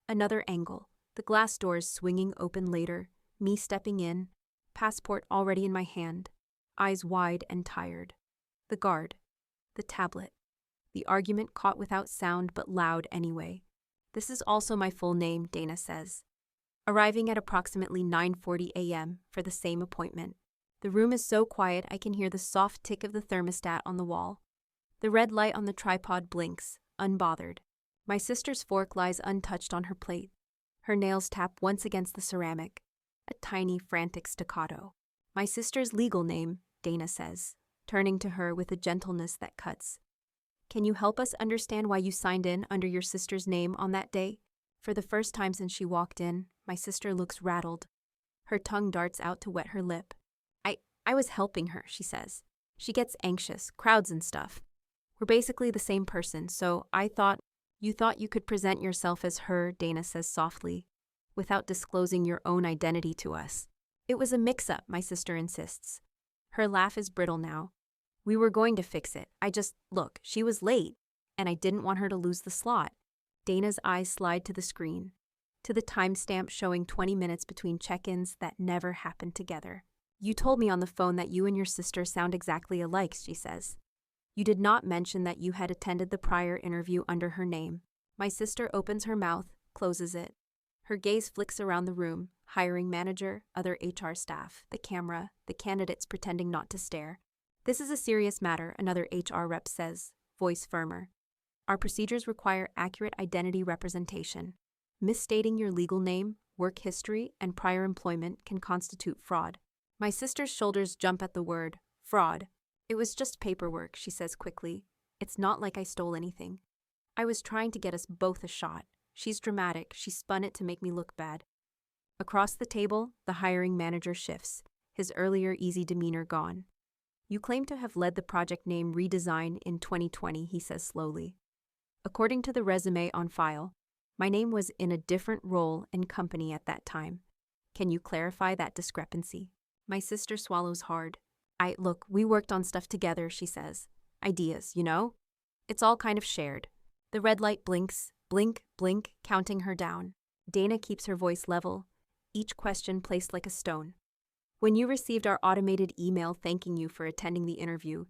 Another angle, the glass doors swinging open later, me stepping in, passport already in my hand, eyes wide and tired. The guard, the tablet, the argument caught without sound but loud anyway. This is also my full name, Dana says. Arriving at approximately 9:40 a.m. for the same appointment. The room is so quiet I can hear the soft tick of the thermostat on the wall. The red light on the tripod blinks, unbothered. My sister's fork lies untouched on her plate. Her nails tap once against the ceramic, a tiny, frantic staccato. My sister's legal name, Dana says, turning to her with a gentleness that cuts. Can you help us understand why you signed in under your sister's name on that day? For the first time since she walked in, my sister looks rattled. Her tongue darts out to wet her lip. I was helping her, she says. She gets anxious, crowds and stuff. We're basically the same person, so I thought you could present yourself as her, Dana says softly, without disclosing your own identity to us. It was a mix-up, my sister insists. Her laugh is brittle now. We were going to fix it. Look, she was late, and I didn't want her to lose the slot. Dana's eyes slide to the screen, to the timestamp showing 20 minutes between check-ins that never happened together. You told me on the phone that you and your sister sound exactly alike, she says. You did not mention that you had attended the prior interview under her name. My sister opens her mouth, closes it. Her gaze flicks around the room, hiring manager, other HR staff, the camera, the candidates pretending not to stare. This is a serious matter, another HR rep says, voice firmer. Our procedures require accurate identity representation. Misstating your legal name, work history, and prior employment can constitute fraud. My sister's shoulders jump at the word, fraud. It was just paperwork, she says quickly. It's not like I stole anything. I was trying to get us both a shot. She's dramatic. She spun it to make me look bad. Across the table, the hiring manager shifts, his earlier easy demeanor gone. You claim to have led the project name redesign in 2020, he says slowly. According to the resume on file, my name was in a different role and company at that time. Can you clarify that discrepancy? My sister swallows hard. Look, we worked on stuff together, she says. Ideas, you know? It's all kind of shared. The red light blinks, blink, blink, counting her down. Dana keeps her voice level, each question placed like a stone. When you received our automated email thanking you for attending the interview,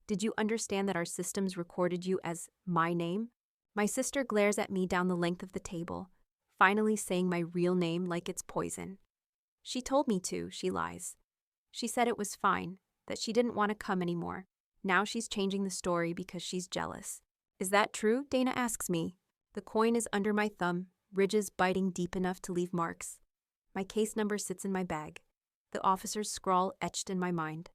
did you understand that our systems recorded you as my name? My sister glares at me down the length of the table, finally saying my real name like it's poison. She told me to, she lies. She said it was fine, that she didn't want to come anymore. Now she's changing the story because she's jealous. Is that true? Dana asks me. The coin is under my thumb, ridges biting deep enough to leave marks. My case number sits in my bag, the officer's scrawl etched in my mind.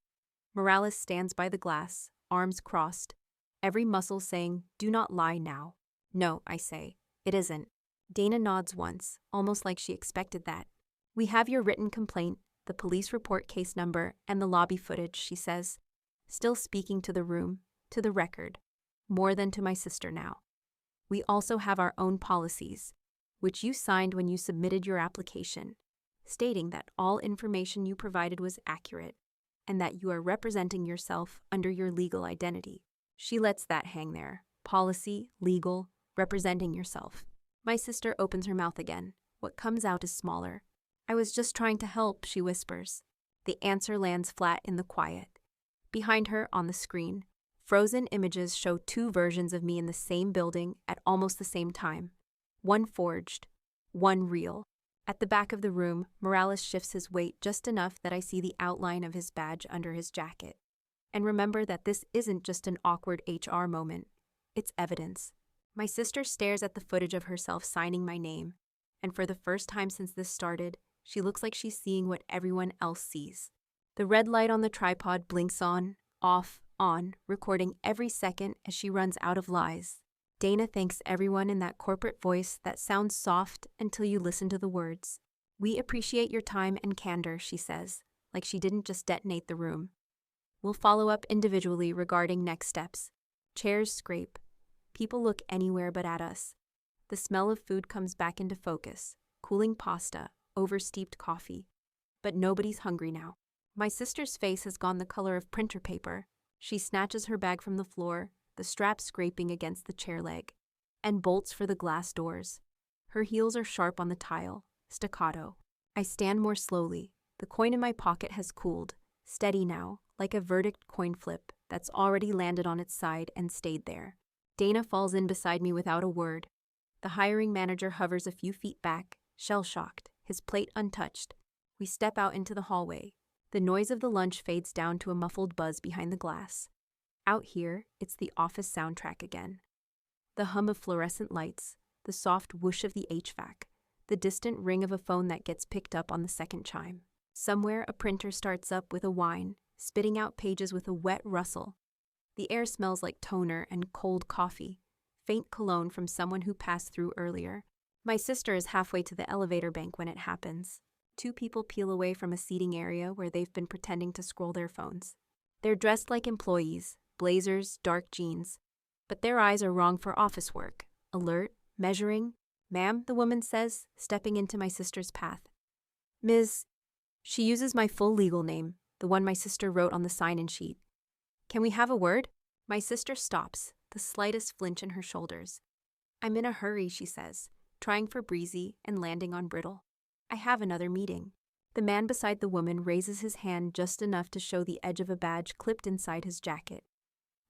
Morales stands by the glass, arms crossed, every muscle saying, do not lie now. No, I say, it isn't. Dana nods once, almost like she expected that. We have your written complaint, the police report case number, and the lobby footage, she says, still speaking to the room, to the record, more than to my sister now. We also have our own policies, which you signed when you submitted your application, stating that all information you provided was accurate and that you are representing yourself under your legal identity. She lets that hang there. Policy, legal, representing yourself. My sister opens her mouth again. What comes out is smaller. I was just trying to help, she whispers. The answer lands flat in the quiet. Behind her, on the screen, frozen images show two versions of me in the same building at almost the same time. One forged, one real. At the back of the room, Morales shifts his weight just enough that I see the outline of his badge under his jacket. And remember that this isn't just an awkward HR moment. It's evidence. My sister stares at the footage of herself signing my name, and for the first time since this started, she looks like she's seeing what everyone else sees. The red light on the tripod blinks on, off, on, recording every second as she runs out of lies. Dana thanks everyone in that corporate voice that sounds soft until you listen to the words. We appreciate your time and candor, she says, like she didn't just detonate the room. We'll follow up individually regarding next steps. Chairs scrape. People look anywhere but at us. The smell of food comes back into focus. Cooling pasta, oversteeped coffee. But nobody's hungry now. My sister's face has gone the color of printer paper. She snatches her bag from the floor, the strap scraping against the chair leg, and bolts for the glass doors. Her heels are sharp on the tile, staccato. I stand more slowly. The coin in my pocket has cooled, steady now, like a verdict coin flip that's already landed on its side and stayed there. Dana falls in beside me without a word. The hiring manager hovers a few feet back, shell-shocked, his plate untouched. We step out into the hallway. The noise of the lunch fades down to a muffled buzz behind the glass. Out here, it's the office soundtrack again. The hum of fluorescent lights, the soft whoosh of the HVAC, the distant ring of a phone that gets picked up on the second chime. Somewhere, a printer starts up with a whine, spitting out pages with a wet rustle. The air smells like toner and cold coffee, faint cologne from someone who passed through earlier. My sister is halfway to the elevator bank when it happens. Two people peel away from a seating area where they've been pretending to scroll their phones. They're dressed like employees, blazers, dark jeans, but their eyes are wrong for office work. Alert, measuring. "Ma'am," the woman says, stepping into my sister's path. "Ms." She uses my full legal name, the one my sister wrote on the sign-in sheet. "Can we have a word?" My sister stops, the slightest flinch in her shoulders. "I'm in a hurry," she says, trying for breezy and landing on brittle. "I have another meeting." The man beside the woman raises his hand just enough to show the edge of a badge clipped inside his jacket.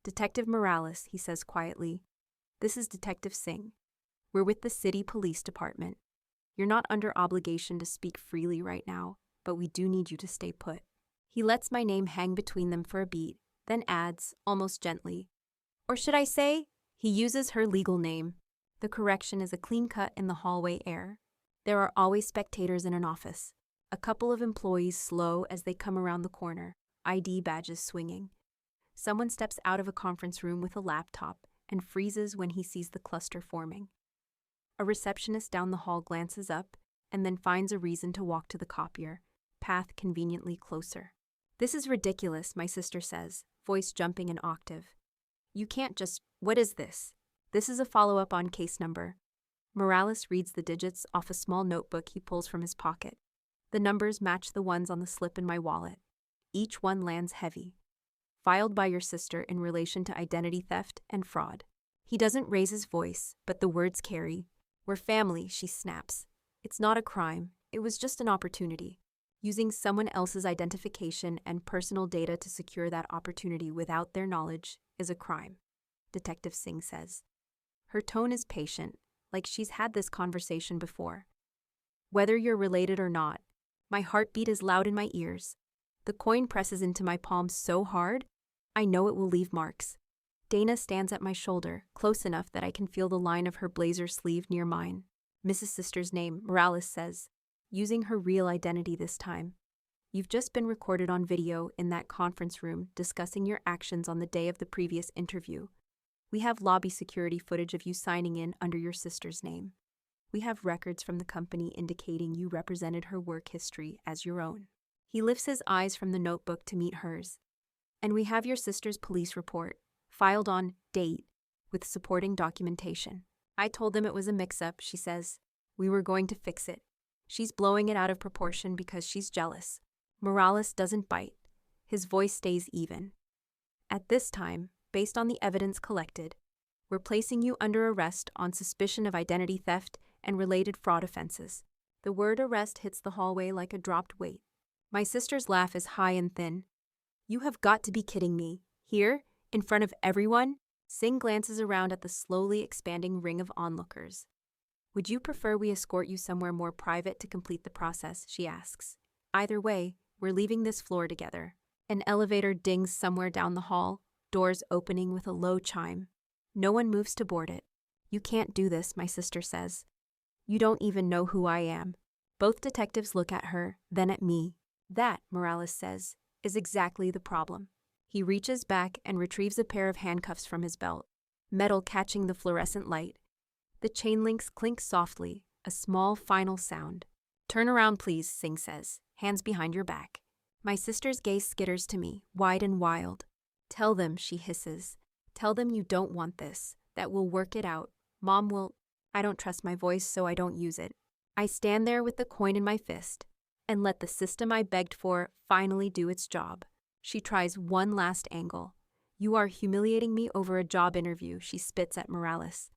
"Detective Morales," he says quietly. "This is Detective Singh. We're with the City Police Department. You're not under obligation to speak freely right now, but we do need you to stay put." He lets my name hang between them for a beat, then adds, almost gently, "Or should I say?" He uses her legal name. The correction is a clean cut in the hallway air. There are always spectators in an office. A couple of employees slow as they come around the corner, ID badges swinging. Someone steps out of a conference room with a laptop and freezes when he sees the cluster forming. A receptionist down the hall glances up and then finds a reason to walk to the copier, path conveniently closer. "This is ridiculous," my sister says, voice jumping an octave. "You can't just, what is this?" "This is a follow-up on case number." Morales reads the digits off a small notebook he pulls from his pocket. The numbers match the ones on the slip in my wallet. Each one lands heavy. "Filed by your sister in relation to identity theft and fraud." He doesn't raise his voice, but the words carry. "We're family," she snaps. "It's not a crime. It was just an opportunity. Using someone else's identification and personal data to secure that opportunity without their knowledge is a crime," Detective Singh says. Her tone is patient, like she's had this conversation before. "Whether you're related or not." My heartbeat is loud in my ears. The coin presses into my palm so hard, I know it will leave marks. Dana stands at my shoulder, close enough that I can feel the line of her blazer sleeve near mine. "Mrs. Sister's name," Morales says, using her real identity this time. "You've just been recorded on video in that conference room discussing your actions on the day of the previous interview. We have lobby security footage of you signing in under your sister's name. We have records from the company indicating you represented her work history as your own." He lifts his eyes from the notebook to meet hers. "And we have your sister's police report, filed on date, with supporting documentation." "I told them it was a mix-up," she says. "We were going to fix it. She's blowing it out of proportion because she's jealous." Morales doesn't bite. His voice stays even. "At this time, based on the evidence collected, we're placing you under arrest on suspicion of identity theft and related fraud offenses." The word arrest hits the hallway like a dropped weight. My sister's laugh is high and thin. "You have got to be kidding me. Here, in front of everyone?" Singh glances around at the slowly expanding ring of onlookers. "Would you prefer we escort you somewhere more private to complete the process?" she asks. "Either way, we're leaving this floor together." An elevator dings somewhere down the hall, doors opening with a low chime. No one moves to board it. "You can't do this," my sister says. "You don't even know who I am." Both detectives look at her, then at me. "That," Morales says, "is exactly the problem." He reaches back and retrieves a pair of handcuffs from his belt, metal catching the fluorescent light. The chain links clink softly, a small final sound. "Turn around, please," Singh says, hands behind your back. My sister's gaze skitters to me, wide and wild. "Tell them," she hisses. "Tell them you don't want this, that we'll work it out. Mom will—" I don't trust my voice, so I don't use it. I stand there with the coin in my fist and let the system I begged for finally do its job. She tries one last angle. "You are humiliating me over a job interview," she spits at Morales.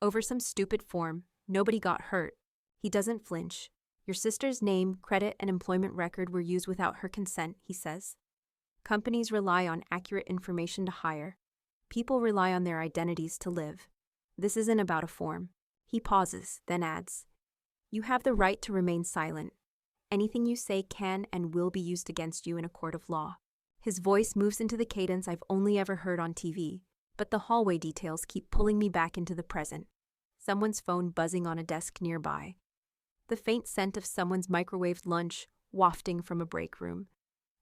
"Over some stupid form. Nobody got hurt." He doesn't flinch. "Your sister's name, credit, and employment record were used without her consent," he says. "Companies rely on accurate information to hire. People rely on their identities to live. This isn't about a form." He pauses, then adds, "You have the right to remain silent. Anything you say can and will be used against you in a court of law." His voice moves into the cadence I've only ever heard on TV, but the hallway details keep pulling me back into the present. Someone's phone buzzing on a desk nearby. the faint scent of someone's microwaved lunch wafting from a break room.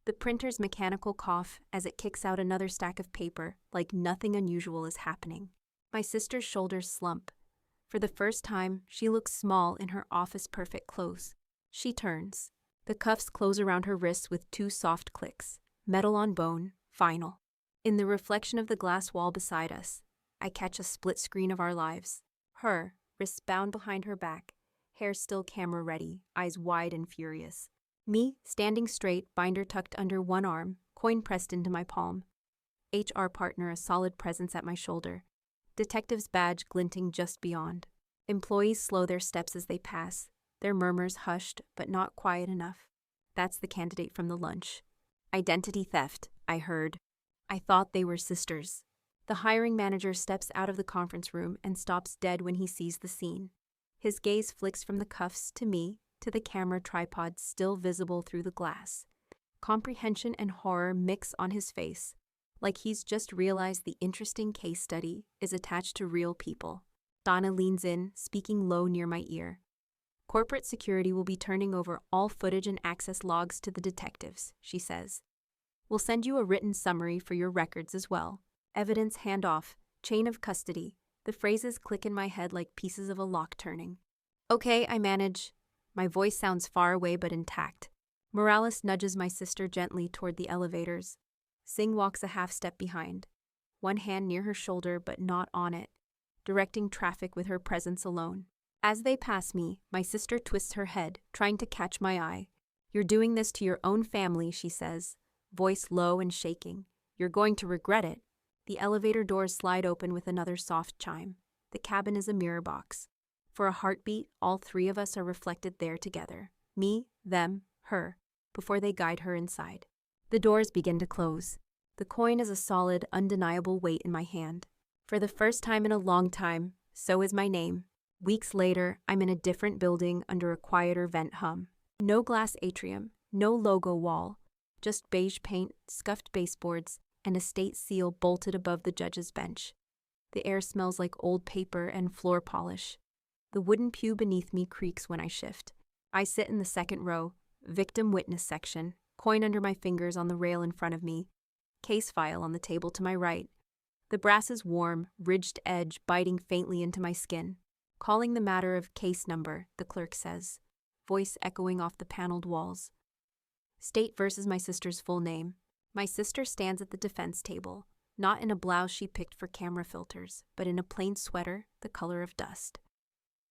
The printer's mechanical cough as it kicks out another stack of paper like nothing unusual is happening. My sister's shoulders slump. For the first time, she looks small in her office-perfect clothes. She turns. The cuffs close around her wrists with 2 soft clicks. Metal on bone, final. In the reflection of the glass wall beside us, I catch a split screen of our lives. Her, wrists bound behind her back, hair still camera ready, eyes wide and furious. Me, standing straight, binder tucked under one arm, coin pressed into my palm. HR partner a solid presence at my shoulder. Detective's badge glinting just beyond. Employees slow their steps as they pass, their murmurs hushed but not quiet enough. That's the candidate from the lunch. Identity theft, I heard. I thought they were sisters. The hiring manager steps out of the conference room and stops dead when he sees the scene. His gaze flicks from the cuffs to me, to the camera tripod still visible through the glass. Comprehension and horror mix on his face, like he's just realized the interesting case study is attached to real people. Donna leans in, speaking low near my ear. Corporate security will be turning over all footage and access logs to the detectives, she says. We'll send you a written summary for your records as well. Evidence handoff, chain of custody. The phrases click in my head like pieces of a lock turning. Okay, I manage. My voice sounds far away but intact. Morales nudges my sister gently toward the elevators. Singh walks a half step behind, one hand near her shoulder but not on it, directing traffic with her presence alone. As they pass me, my sister twists her head, trying to catch my eye. You're doing this to your own family, she says, voice low and shaking. You're going to regret it. The elevator doors slide open with another soft chime. The cabin is a mirror box. For a heartbeat, all 3 of us are reflected there together. Me, them, her, before they guide her inside. The doors begin to close. The coin is a solid, undeniable weight in my hand. For the first time in a long time, so is my name. Weeks later, I'm in a different building under a quieter vent hum. No glass atrium, no logo wall, just beige paint, scuffed baseboards, and a state seal bolted above the judge's bench. The air smells like old paper and floor polish. The wooden pew beneath me creaks when I shift. I sit in the second row, victim witness section, coin under my fingers on the rail in front of me, case file on the table to my right. The brass is warm, ridged edge biting faintly into my skin. Calling the matter of case number, the clerk says, voice echoing off the paneled walls. State versus my sister's full name. My sister stands at the defense table, not in a blouse she picked for camera filters, but in a plain sweater the color of dust.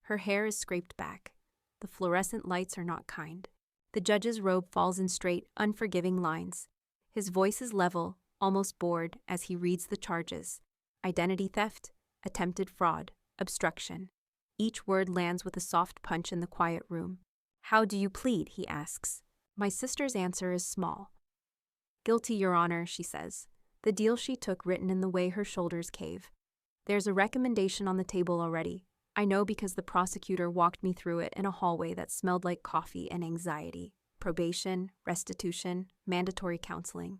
Her hair is scraped back. The fluorescent lights are not kind. The judge's robe falls in straight, unforgiving lines. His voice is level, almost bored, as he reads the charges. Identity theft, attempted fraud, obstruction. Each word lands with a soft punch in the quiet room. How do you plead? He asks. My sister's answer is small. Guilty, Your Honor, she says, the deal she took written in the way her shoulders cave. There's a recommendation on the table already. I know because the prosecutor walked me through it in a hallway that smelled like coffee and anxiety. Probation, restitution, mandatory counseling.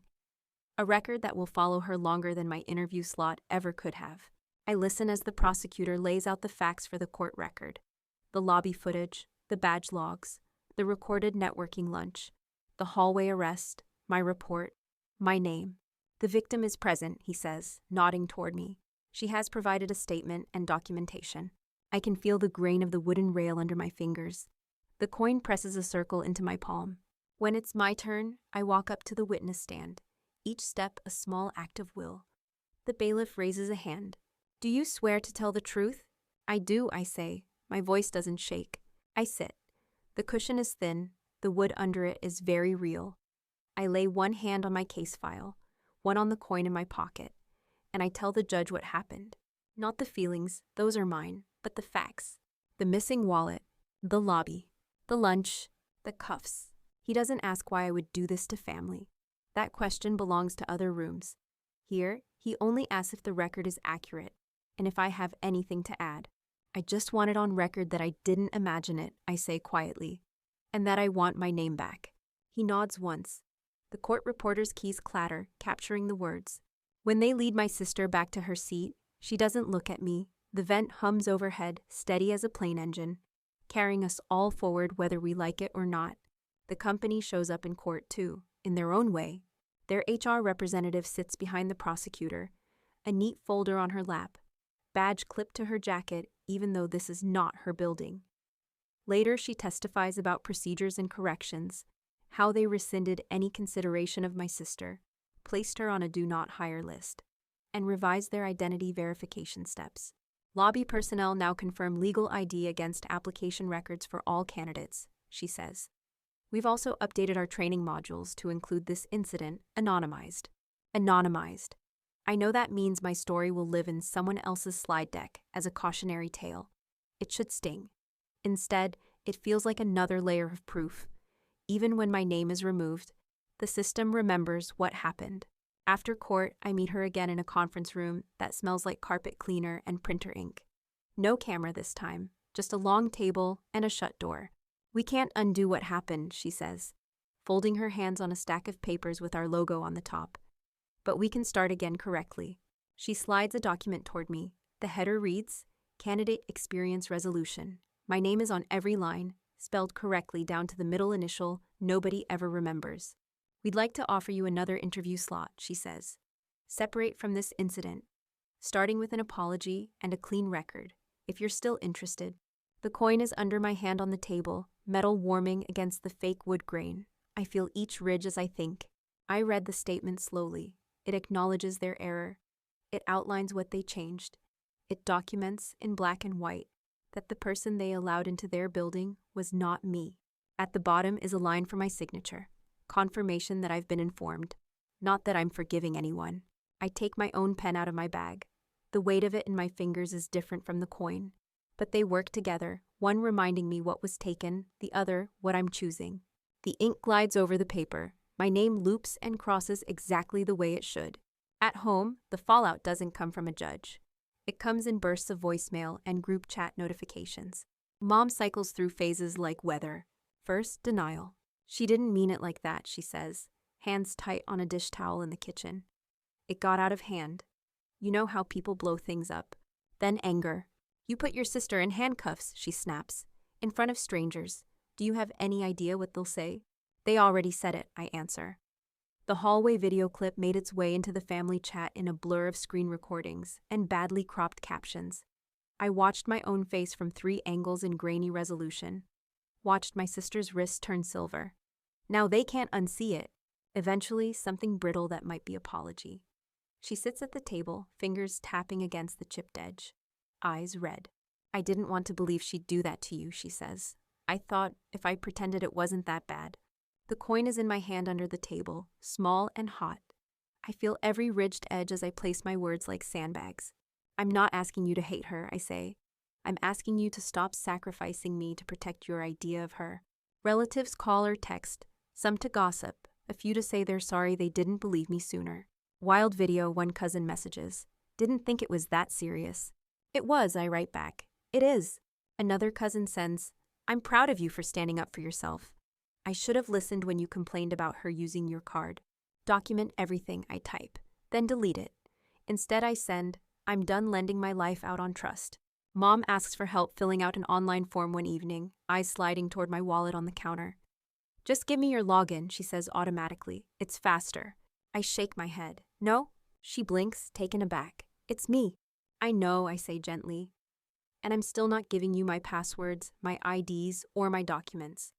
A record that will follow her longer than my interview slot ever could have. I listen as the prosecutor lays out the facts for the court record. The lobby footage, the badge logs, the recorded networking lunch, the hallway arrest, my report, my name. The victim is present, he says, nodding toward me. She has provided a statement and documentation. I can feel the grain of the wooden rail under my fingers. The coin presses a circle into my palm. When it's my turn, I walk up to the witness stand, each step a small act of will. The bailiff raises a hand. Do you swear to tell the truth? I do, I say. My voice doesn't shake. I sit. The cushion is thin. The wood under it is very real. I lay one hand on my case file, one on the coin in my pocket, and I tell the judge what happened. Not the feelings, those are mine, but the facts. The missing wallet, the lobby, the lunch, the cuffs. He doesn't ask why I would do this to family. That question belongs to other rooms. Here, he only asks if the record is accurate, and if I have anything to add. I just want it on record that I didn't imagine it, I say quietly, and that I want my name back. He nods once. The court reporter's keys clatter, capturing the words. When they lead my sister back to her seat, she doesn't look at me. The vent hums overhead, steady as a plane engine. carrying us all forward whether we like it or not. The company shows up in court too, in their own way. Their HR representative sits behind the prosecutor, a neat folder on her lap, badge clipped to her jacket even though this is not her building. Later, she testifies about procedures and corrections, how they rescinded any consideration of my sister, placed her on a do-not-hire list, and revised their identity verification steps. Lobby personnel now confirm legal ID against application records for all candidates, she says. We've also updated our training modules to include this incident anonymized. Anonymized. I know that means my story will live in someone else's slide deck as a cautionary tale. It should sting. Instead, it feels like another layer of proof. Even when my name is removed, the system remembers what happened. After court, I meet her again in a conference room that smells like carpet cleaner and printer ink. No camera this time, just a long table and a shut door. We can't undo what happened, she says, folding her hands on a stack of papers with our logo on the top. But we can start again correctly. She slides a document toward me. The header reads, Candidate Experience Resolution. My name is on every line, spelled correctly down to the middle initial nobody ever remembers. We'd like to offer you another interview slot, she says. Separate from this incident, starting with an apology and a clean record, if you're still interested. The coin is under my hand on the table, metal warming against the fake wood grain. I feel each ridge as I think. I read the statement slowly. It acknowledges their error. It outlines what they changed. It documents, in black and white, that the person they allowed into their building was not me. At the bottom is a line for my signature. Confirmation that I've been informed. Not that I'm forgiving anyone. I take my own pen out of my bag. The weight of it in my fingers is different from the coin. But they work together, one reminding me what was taken, the other what I'm choosing. The ink glides over the paper. My name loops and crosses exactly the way it should. At home, the fallout doesn't come from a judge. It comes in bursts of voicemail and group chat notifications. Mom cycles through phases like weather. First, denial. She didn't mean it like that, she says, hands tight on a dish towel in the kitchen. It got out of hand. You know how people blow things up. Then anger. You put your sister in handcuffs, she snaps, in front of strangers. Do you have any idea what they'll say? They already said it, I answer. The hallway video clip made its way into the family chat in a blur of screen recordings and badly cropped captions. I watched my own face from 3 angles in grainy resolution. Watched my sister's wrist turn silver. Now they can't unsee it. Eventually, something brittle that might be apology. She sits at the table, fingers tapping against the chipped edge. Eyes red. I didn't want to believe she'd do that to you, she says. I thought if I pretended it wasn't that bad. The coin is in my hand under the table, small and hot. I feel every ridged edge as I place my words like sandbags. I'm not asking you to hate her, I say. I'm asking you to stop sacrificing me to protect your idea of her. Relatives call or text, some to gossip, a few to say they're sorry they didn't believe me sooner. Wild video, one cousin messages. Didn't think it was that serious. It was, I write back. It is. Another cousin sends, I'm proud of you for standing up for yourself. I should have listened when you complained about her using your card. Document everything, I type, then delete it. Instead I send, I'm done lending my life out on trust. Mom asks for help filling out an online form one evening, eyes sliding toward my wallet on the counter. Just give me your login, she says automatically. It's faster. I shake my head. No? She blinks, taken aback. It's me. I know, I say gently. And I'm still not giving you my passwords, my IDs, or my documents.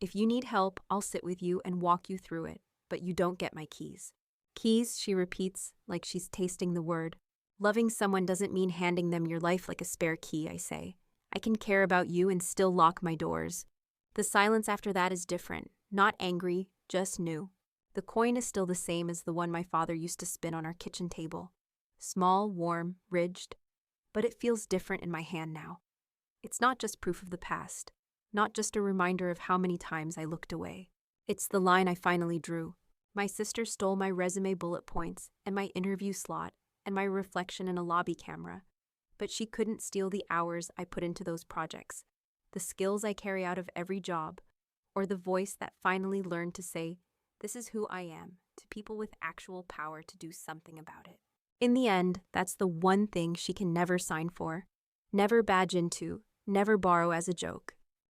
If you need help, I'll sit with you and walk you through it, but you don't get my keys. Keys, she repeats, like she's tasting the word. Loving someone doesn't mean handing them your life like a spare key, I say. I can care about you and still lock my doors. The silence after that is different, not angry, just new. The coin is still the same as the one my father used to spin on our kitchen table. Small, warm, ridged, but it feels different in my hand now. It's not just proof of the past, not just a reminder of how many times I looked away. It's the line I finally drew. My sister stole my resume bullet points and my interview slot and my reflection in a lobby camera, but she couldn't steal the hours I put into those projects, the skills I carry out of every job, or the voice that finally learned to say, this is who I am, to people with actual power to do something about it. In the end, that's the one thing she can never sign for, never badge into, never borrow as a joke.